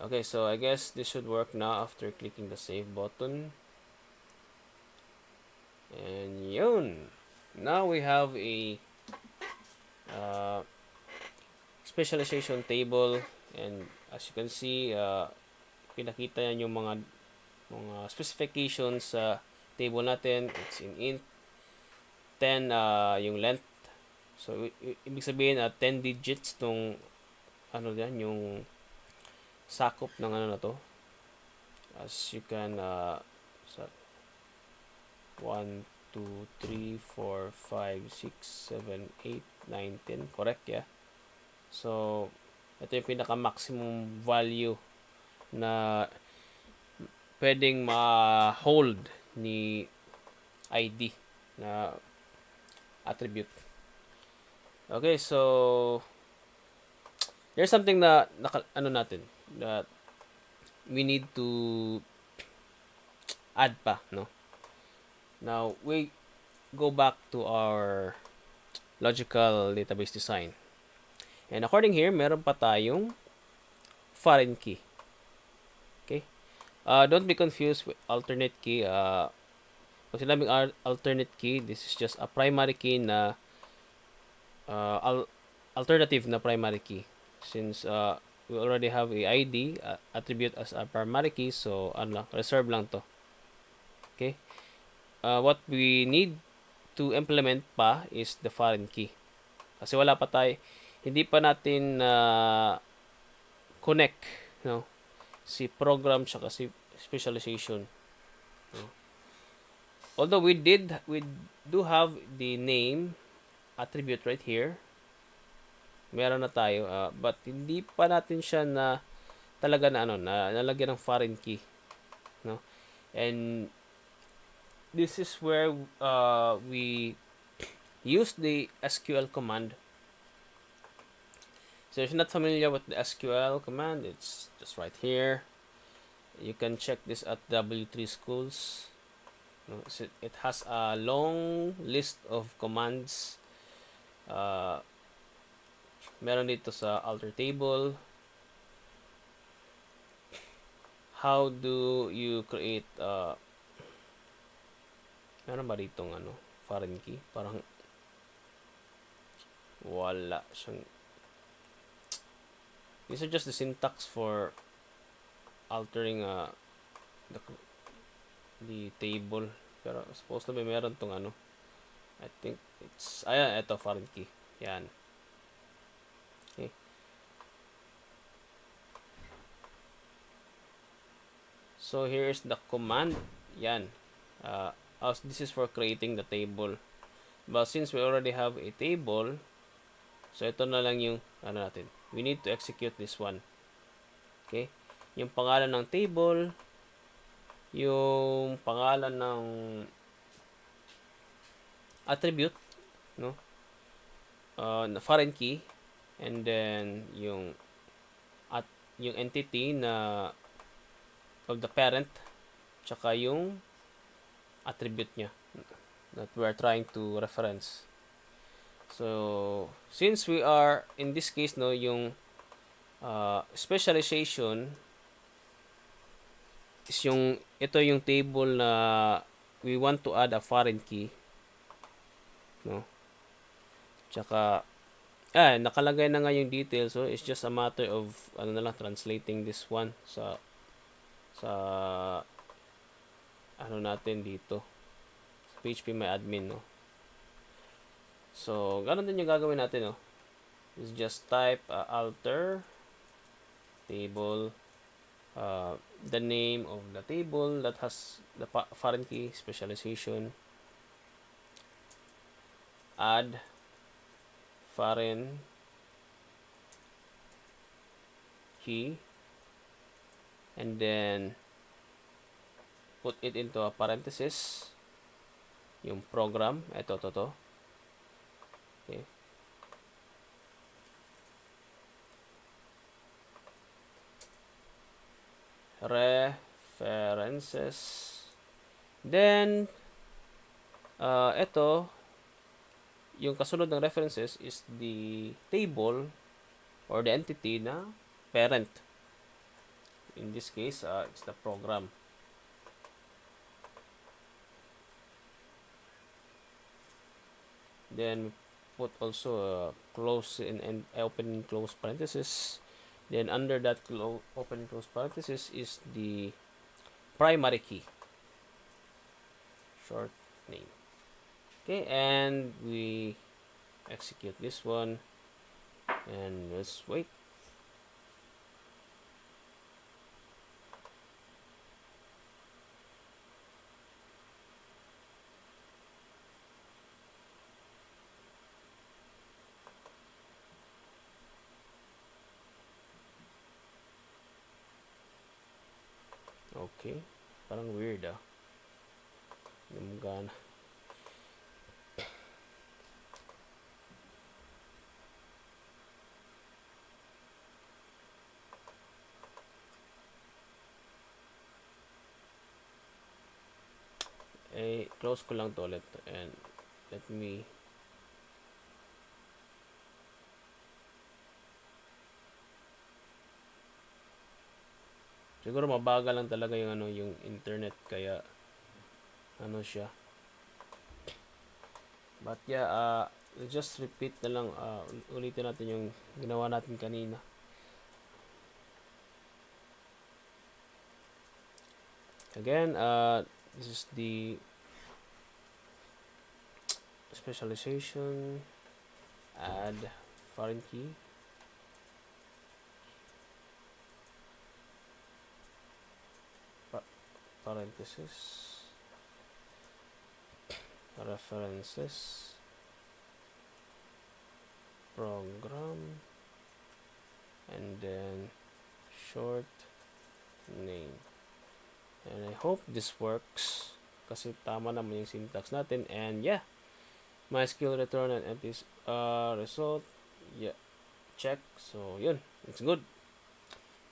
Okay, so I guess this should work now after clicking the save button. And yun. Now we have a specialization table, and as you can see, pinakita yan yung mga specifications sa table natin. It's in int 10 yung length. So ibig sabihin 10 digits tong yung sakop ng na to. As you can 1, 2, 3, 4, 5, 6, 7, 8, 9, 10. Correct, yeah? So, ito yung pinaka-maximum value na pwedeng ma-hold ni ID na attribute. Okay, so there's something na natin that we need to add pa, no? Now, we go back to our logical database design. And according here, meron pa tayong foreign key. Okay? Don't be confused with alternate key. Pag sinabing alternate key, this is just a primary key na alternative na primary key. Since we already have a ID attribute as a primary key, so reserve lang to. Okay? What we need to implement pa is the foreign key. Kasi wala pa tayo, hindi pa natin connect, no? Si program tsaka si specialization. No? Although we do have the name attribute right here. Meron na tayo, but hindi pa natin siya na talaga na nalagyan ng foreign key, no? And this is where we use the SQL command. So if you're not familiar with the SQL command, it's just right here. You can check this at W3 Schools. No, so it has a long list of commands. Meron dito sa alter table. How do you create meron ba ditong foreign key? Parang wala siyang. These are just the syntax for altering the table. Pero supposed to be meron tong I think it's ito foreign key. Yan. Okay. So here's the command. Yan. This is for creating the table. But since we already have a table, so ito na lang yung natin. We need to execute this one. Okay? Yung pangalan ng table, yung pangalan ng attribute, no? Na foreign key, and then yung entity na of the parent, tsaka yung attribute niya that we are trying to reference. So since we are in this case yung specialization is ito yung table na we want to add a foreign key, no? Tsaka nakalagay na nga yung details, so it's just a matter of translating this one sa natin dito sa phpMyAdmin, no? So ganun din yung gagawin natin, no? Is just type alter table, the name of the table that has the foreign key specialization, add foreign key, and then put it into a parenthesis yung program. Ito. Okay. References. Then ito yung kasunod ng references is the table or the entity na parent. In this case, it's the program. Then put also close and open and close parenthesis. Then under that open and close parenthesis is the primary key, short name. Okay, and we execute this one, and let's wait. Okay, parang weird Gumagana. close ko lang to ulit and let me siguro mabagal lang talaga yung yung internet kaya siya. But yeah, just repeat na lang, ulitin natin yung ginawa natin kanina. Again, this is the specialization, add foreign key, parenthesis, references, program, and then short name. And I hope this works kasi tama naman yung syntax natin. And yeah, MySQL return an empty result. Yeah, check. So yun, it's good.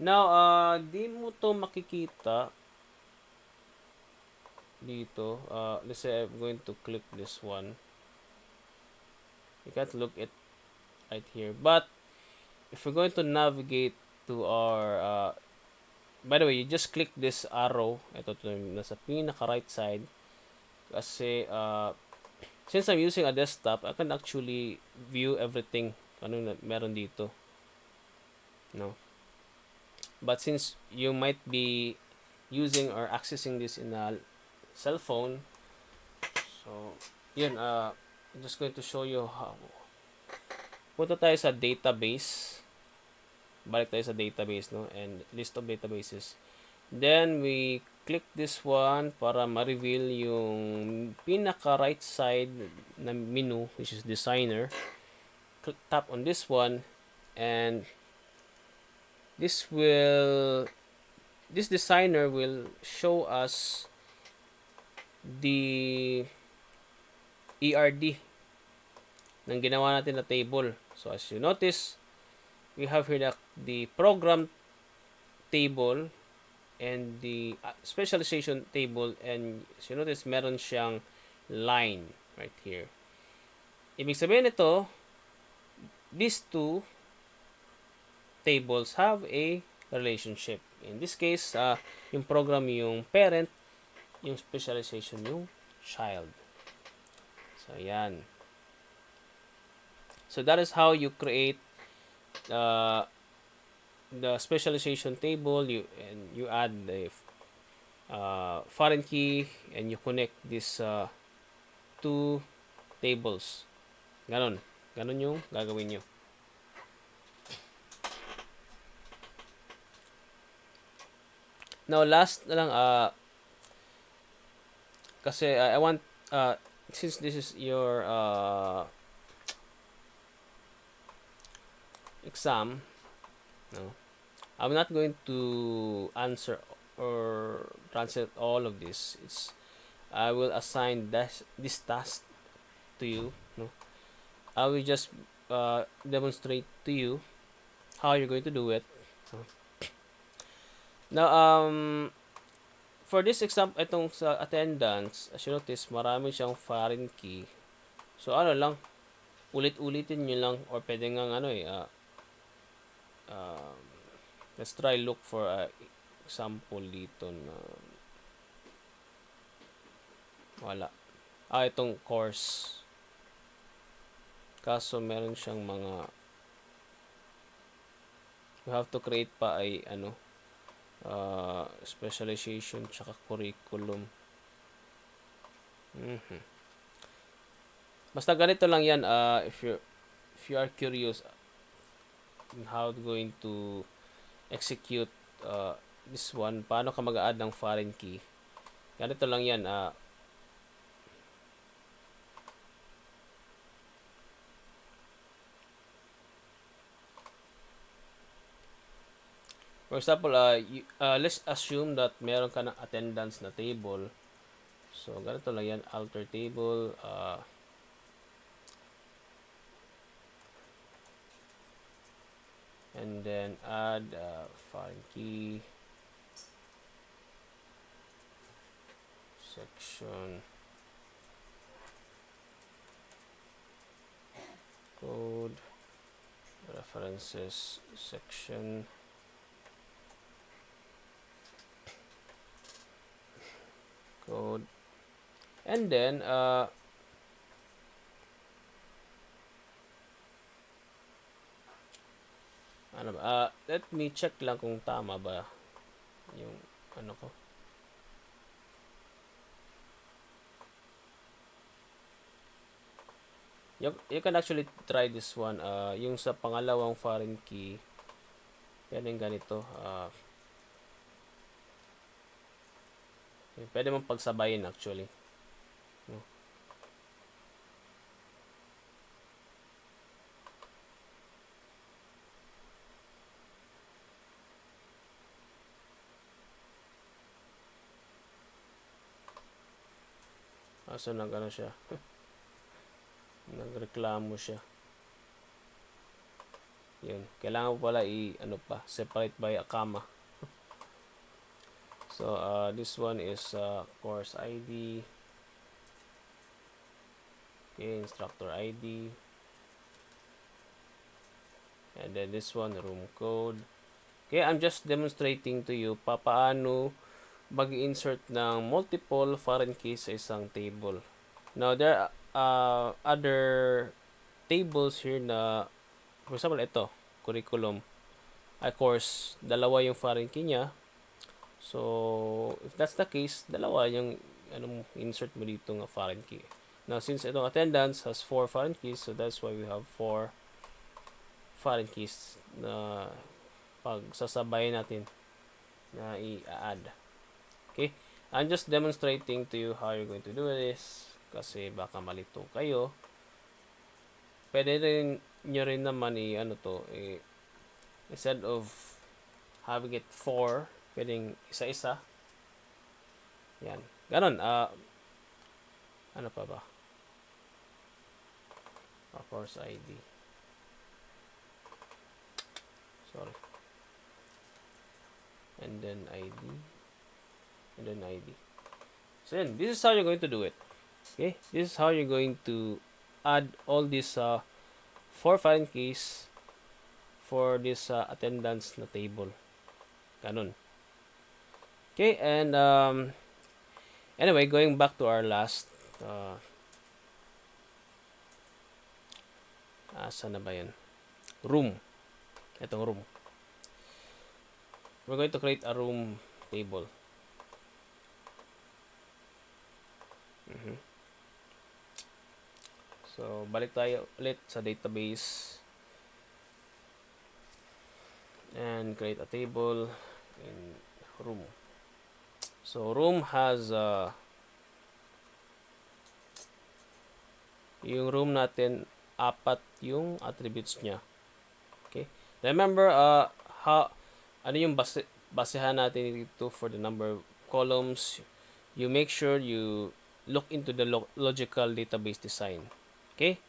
Now, di mo to makikita dito. Let's say I'm going to click this one. You can't look it right here. But if we're going to navigate to our by the way, you just click this arrow. Ito to nasa pinaka right side. Kasi since I'm using a desktop, I can actually view everything ano meron dito. No. But since you might be using or accessing this in a cell phone, so yun, I'm just going to show you how. Punta tayo sa database. Balik tayo sa database, no? And list of databases. Then we click this one para ma-reveal yung pinaka right side na menu, which is designer. Tap on this one and this designer will show us the ERD ng ginawa natin na table. So as you notice, we have here the program table and the specialization table, and as you notice, meron siyang line right here. Ibig sabihin nito, these two tables have a relationship. In this case, yung program yung parent, yung specialization yung child. So, yan. So, that is how you create the specialization table. You add the foreign key and you connect these two tables. Ganon yung gagawin nyo. Now, last na lang, kasi I want, since this is your exam, no, I'm not going to answer or translate all of this. I will assign this task to you. No, I will just demonstrate to you how you're going to do it. Now, for this example, itong sa attendance, as you notice, marami siyang foreign key. So, lang, ulit-ulitin nyo lang, or pwede nga let's try look for a example dito na wala. Itong course. Kaso, meron siyang mga you have to create pa ay specialization tsaka curriculum. Basta ganito lang yan, if you are curious on how going to execute this one, paano ka mag-add ng foreign key, ganito lang yan. For example, let's assume that meron ka ng attendance na table. So, ganito lang yan. Alter table. And then, add foreign key. Section. references section, code, and then ano ba, let me check lang kung tama ba yung ano ko. You can actually try this one. Yung sa pangalawang foreign key, pwedeng ganito. Pwede mong pagsabayin actually. No? So nagano siya. Nagreklamo siya. Yun. Kailangan mo pala ano pa, separate by a comma. So this one is course ID. Okay, instructor ID. And then this one, room code. Okay, I'm just demonstrating to you paano mag-insert ng multiple foreign keys sa isang table. Now, there are other tables here na, for example, ito, curriculum. Of course, dalawa yung foreign key niya. So, if that's the case, dalawa yung insert mo dito ng foreign key. Now, since itong attendance has 4 foreign keys, so that's why we have 4 foreign keys na pagsasabayin natin na i-add. Okay? I'm just demonstrating to you how you're going to do this kasi baka malito kayo. Pwede rin nyo rin naman instead of having it 4, pwedeng isa-isa. Yan. Ganon. Ano pa ba? Course ID. Sorry. And then ID. And then ID. So then, this is how you're going to do it. Okay? This is how you're going to add all these 4 foreign keys for this attendance na table. Ganun. Okay, and anyway, going back to our last saan na ba yan? Room. Itong room. We're going to create a room table. So, balik tayo ulit sa database and create a table in room. So, room has yung room natin, 4 yung attributes niya. Okay? Remember, ano yung basehan natin dito for the number of columns? You make sure you look into the logical database design. Okay?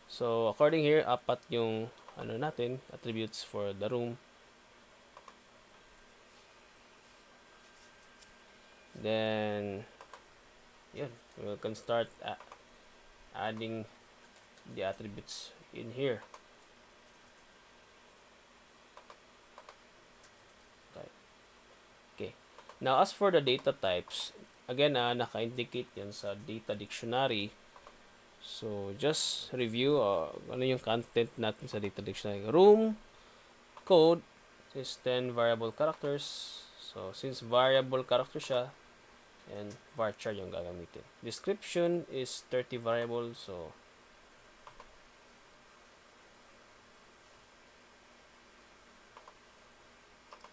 So, according here, 4 yung natin, attributes for the room. Then, yun, we can start adding the attributes in here. Okay. Now, as for the data types, again, naka-indicate yan sa data dictionary. So, just review ano yung content natin sa data dictionary. Room, code, is 10 variable characters. So, since variable character siya, and varchar yung gagamitin. Description is 30 variables. So,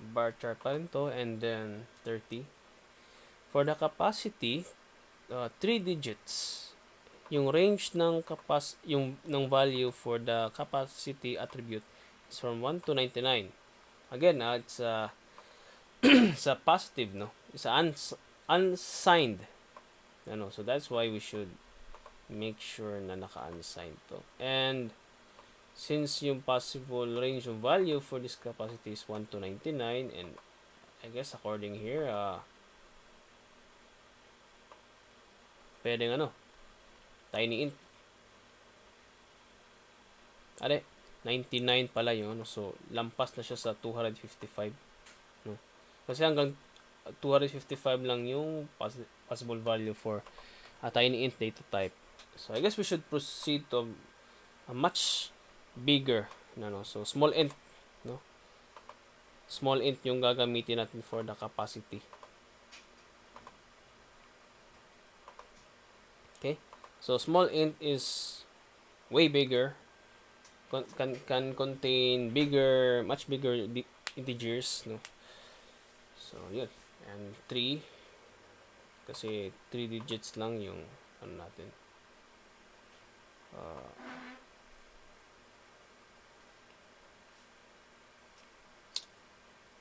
varchar pa rin to, and then 30. For the capacity, 3 digits. Yung range ng ng value for the capacity attribute is from 1 to 99. Again, it's it's a positive, no? It's unsigned. So that's why we should make sure na naka-unsigned to. And since yung possible range of value for this capacity is 1 to 99, and I guess according here, pwedeng tiny int. 99 pala yun. So, lampas na siya sa 255. No? Kasi hanggang 255 lang yung possible value for a tiny int data type. So, I guess we should proceed to a much bigger. No? So, small int. No? Small int yung gagamitin natin for the capacity. Okay? So, small int is way bigger. Can contain bigger, much bigger integers. No? So, yun. And 3. Kasi 3 digits lang yung ano natin.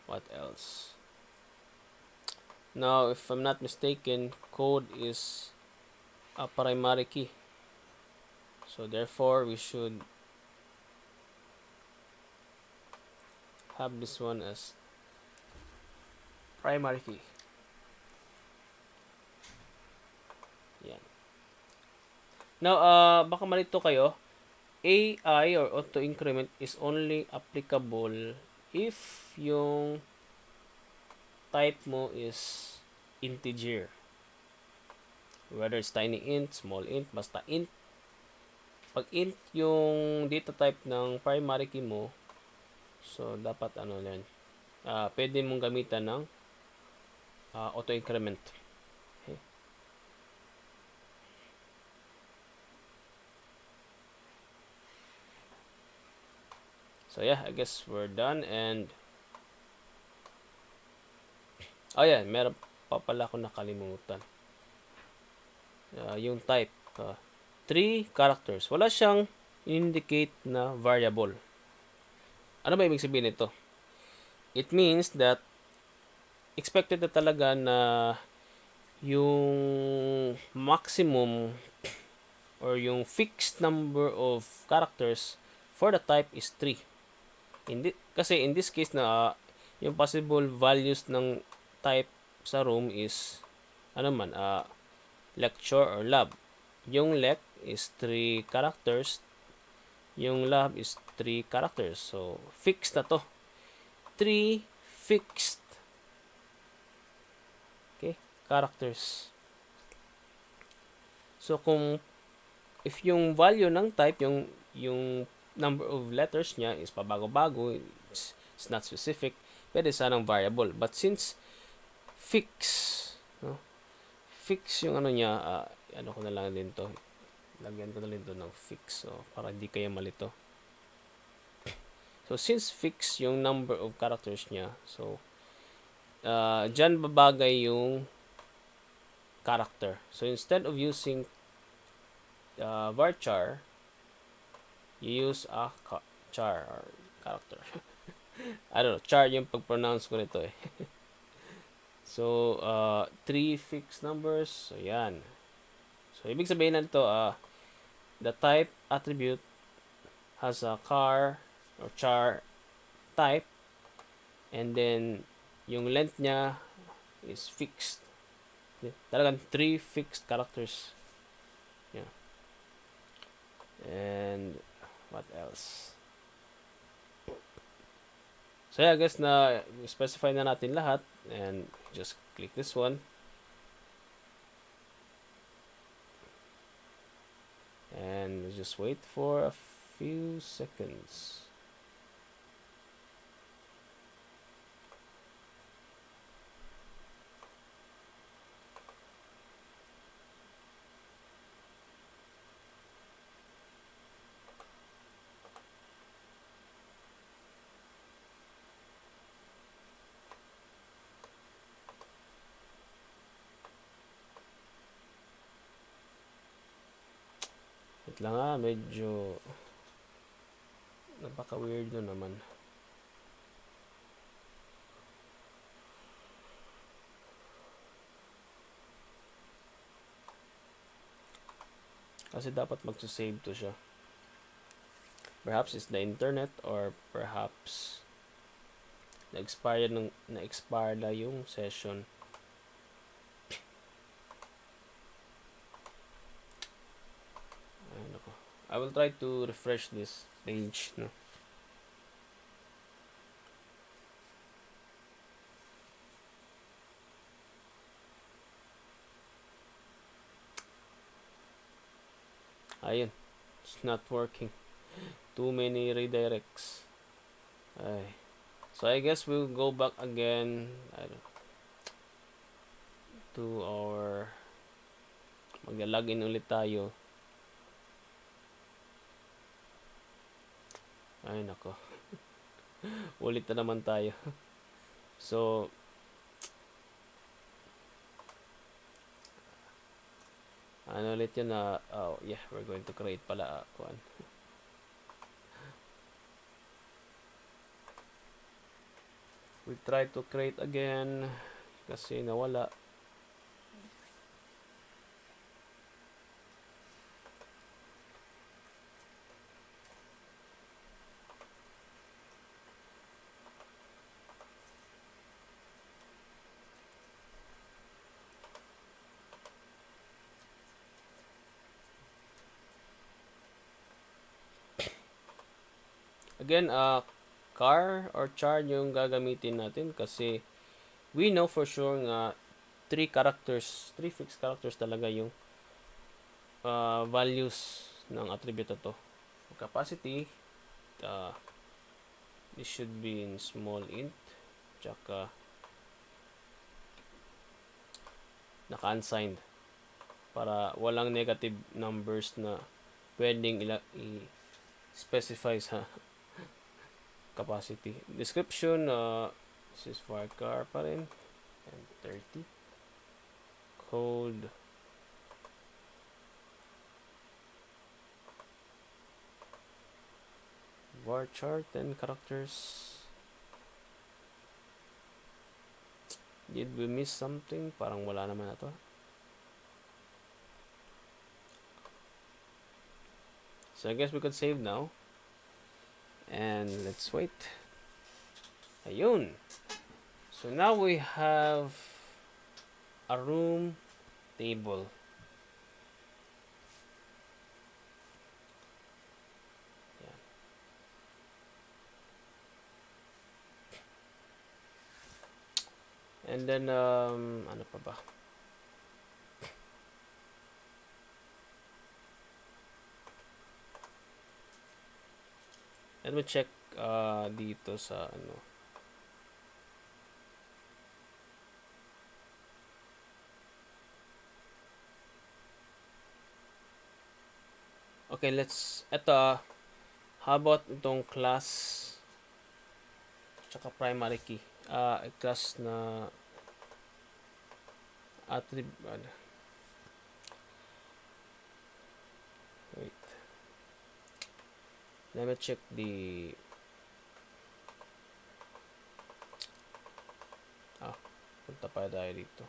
What else? Now, if I'm not mistaken, code is a primary key. So, therefore, we should have this one as primary key. Yan. Now, baka malito kayo. AI or auto increment is only applicable if yung type mo is integer. Whether it's tiny int, small int, basta int. Pag int yung data type ng primary key mo, so dapat ano yan, pwede mong gamitan ng auto increment. Okay. So yeah, I guess we're done. And oh yeah, meron pa pala ako nakalimutan. Yung type, 3 characters. Wala siyang indicate na variable. Ano ba ibig sabihin nito? It means that expected na talaga na yung maximum or yung fixed number of characters for the type is 3. Kasi in this case na yung possible values ng type sa room is ano man, lecture or lab. Yung lec is 3 characters, yung lab is 3 characters. So, fixed na to. 3 fixed characters. So, if yung value ng type, yung number of letters niya is pabago-bago, it's not specific, pwede sanang variable. But since fix, no? Fix yung ano niya, ano ko na lang din to. Lagyan ko na din to ng fix. So, para hindi kayo malito. So, since fix yung number of characters niya, so, dyan babagay yung character. So, instead of using varchar, you use a char or character. I don't know, char yung pag-pronounce ko nito eh. So, 3 fixed numbers. So, yan. So, ibig sabihin na ito, the type attribute has a char or char type, and then yung length niya is fixed. Talagang 3 fixed characters. Yeah. And what else? So yeah, I guess na specify na natin lahat, and just click this one. And just wait for a few seconds. Wait lang medyo napaka-weird no naman. Kasi dapat mag-save to siya. Perhaps it's the internet, or perhaps na-expire na yung session. I will try to refresh this page, no. Ayun, it's not working. Too many redirects. Ay. So I guess we'll go back again to our mag-login ulit tayo. Ay nako. Ulit na naman tayo. So ano ulit yun na oh yeah, we're going to create pala kuan. We try to create again kasi nawala. Again, car or char yung gagamitin natin kasi we know for sure nga three fixed characters talaga yung values ng attribute na to. For capacity, this should be in small int, tsaka naka-unsigned para walang negative numbers na pwedeng i-specify sa capacity. Description, this is for car pa rin, and 30. Code, var chart, 10 characters. Did we miss something? Parang wala naman na to. So I guess we could save now. And let's wait. Ayun. So now we have a room table. Yan. And then, ano pa ba? Let me check dito sa ano. Okay, how about itong class tsaka primary key? Class na attribute. Wait. Let me check the punta pa tayo dito.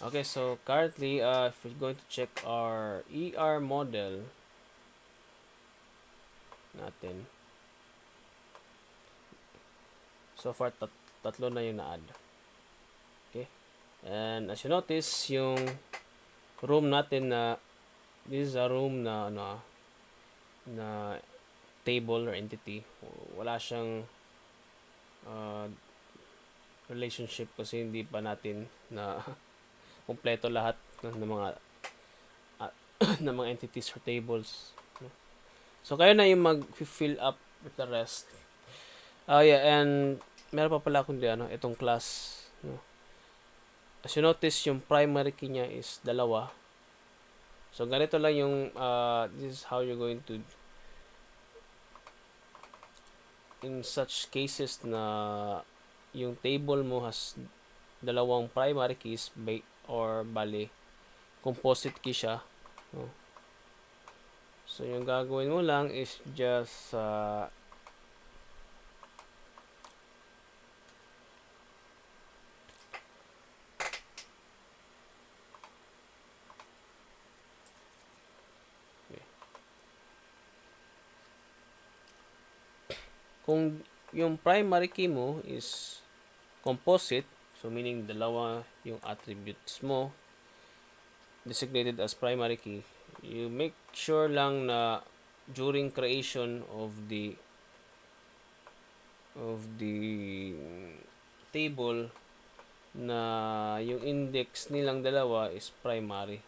Okay, so currently, if we're going to check our ER model natin, so far tatlo na yung na-add. Okay, and as you notice, yung room natin na this is a room na na table or entity, wala siyang relationship kasi hindi pa natin na kumpleto lahat ng mga ng mga entities or tables. So kayo na yung mag-fill up with the rest. Yeah, and meron pa pala akong itong class, no? As you notice, yung primary key niya is 2. So ganito lang yung this is how you're going to, in such cases na yung table mo has 2 primary keys or bali composite key siya, no? So yung gagawin mo lang is just kung yung primary key mo is composite, so meaning 2 yung attributes mo designated as primary key, you make sure lang na during creation of the table, na yung index nilang dalawa is primary.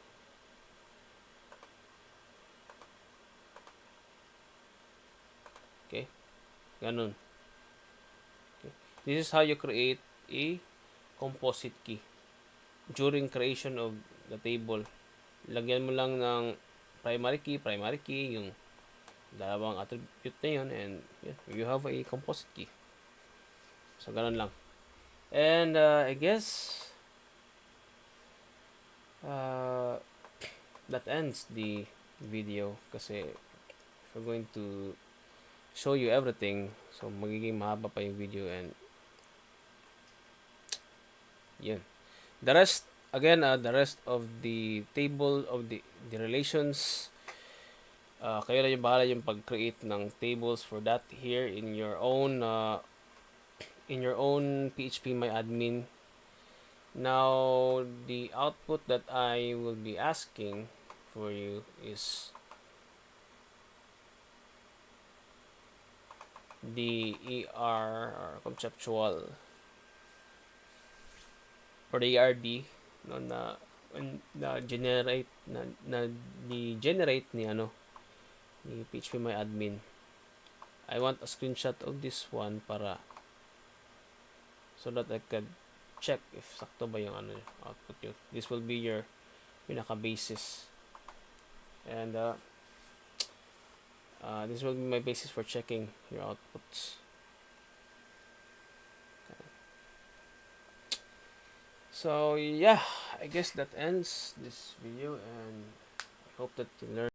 Okay? Ganun. Okay. This is how you create a composite key. During creation of the table, lagyan mo lang ng primary key, yung dalawang attribute na yun, and you have a composite key. So, ganun lang. And I guess uh, that ends the video kasi if we're going to show you everything, so magiging mahaba pa yung video, and yun. The rest, again, the rest of the table of the relations, kayo na yung bahala yung pag-create ng tables for that here in your own phpMyAdmin. Now, the output that I will be asking for you is the ER or conceptual or the ERD, no, na generate na generate ni phpMyAdmin. I want a screenshot of this one para so that I could check if sakto ba yung output yun. This will be your pinaka basis, and this will be my basis for checking your outputs. So yeah, I guess that ends this video, and I hope that you learned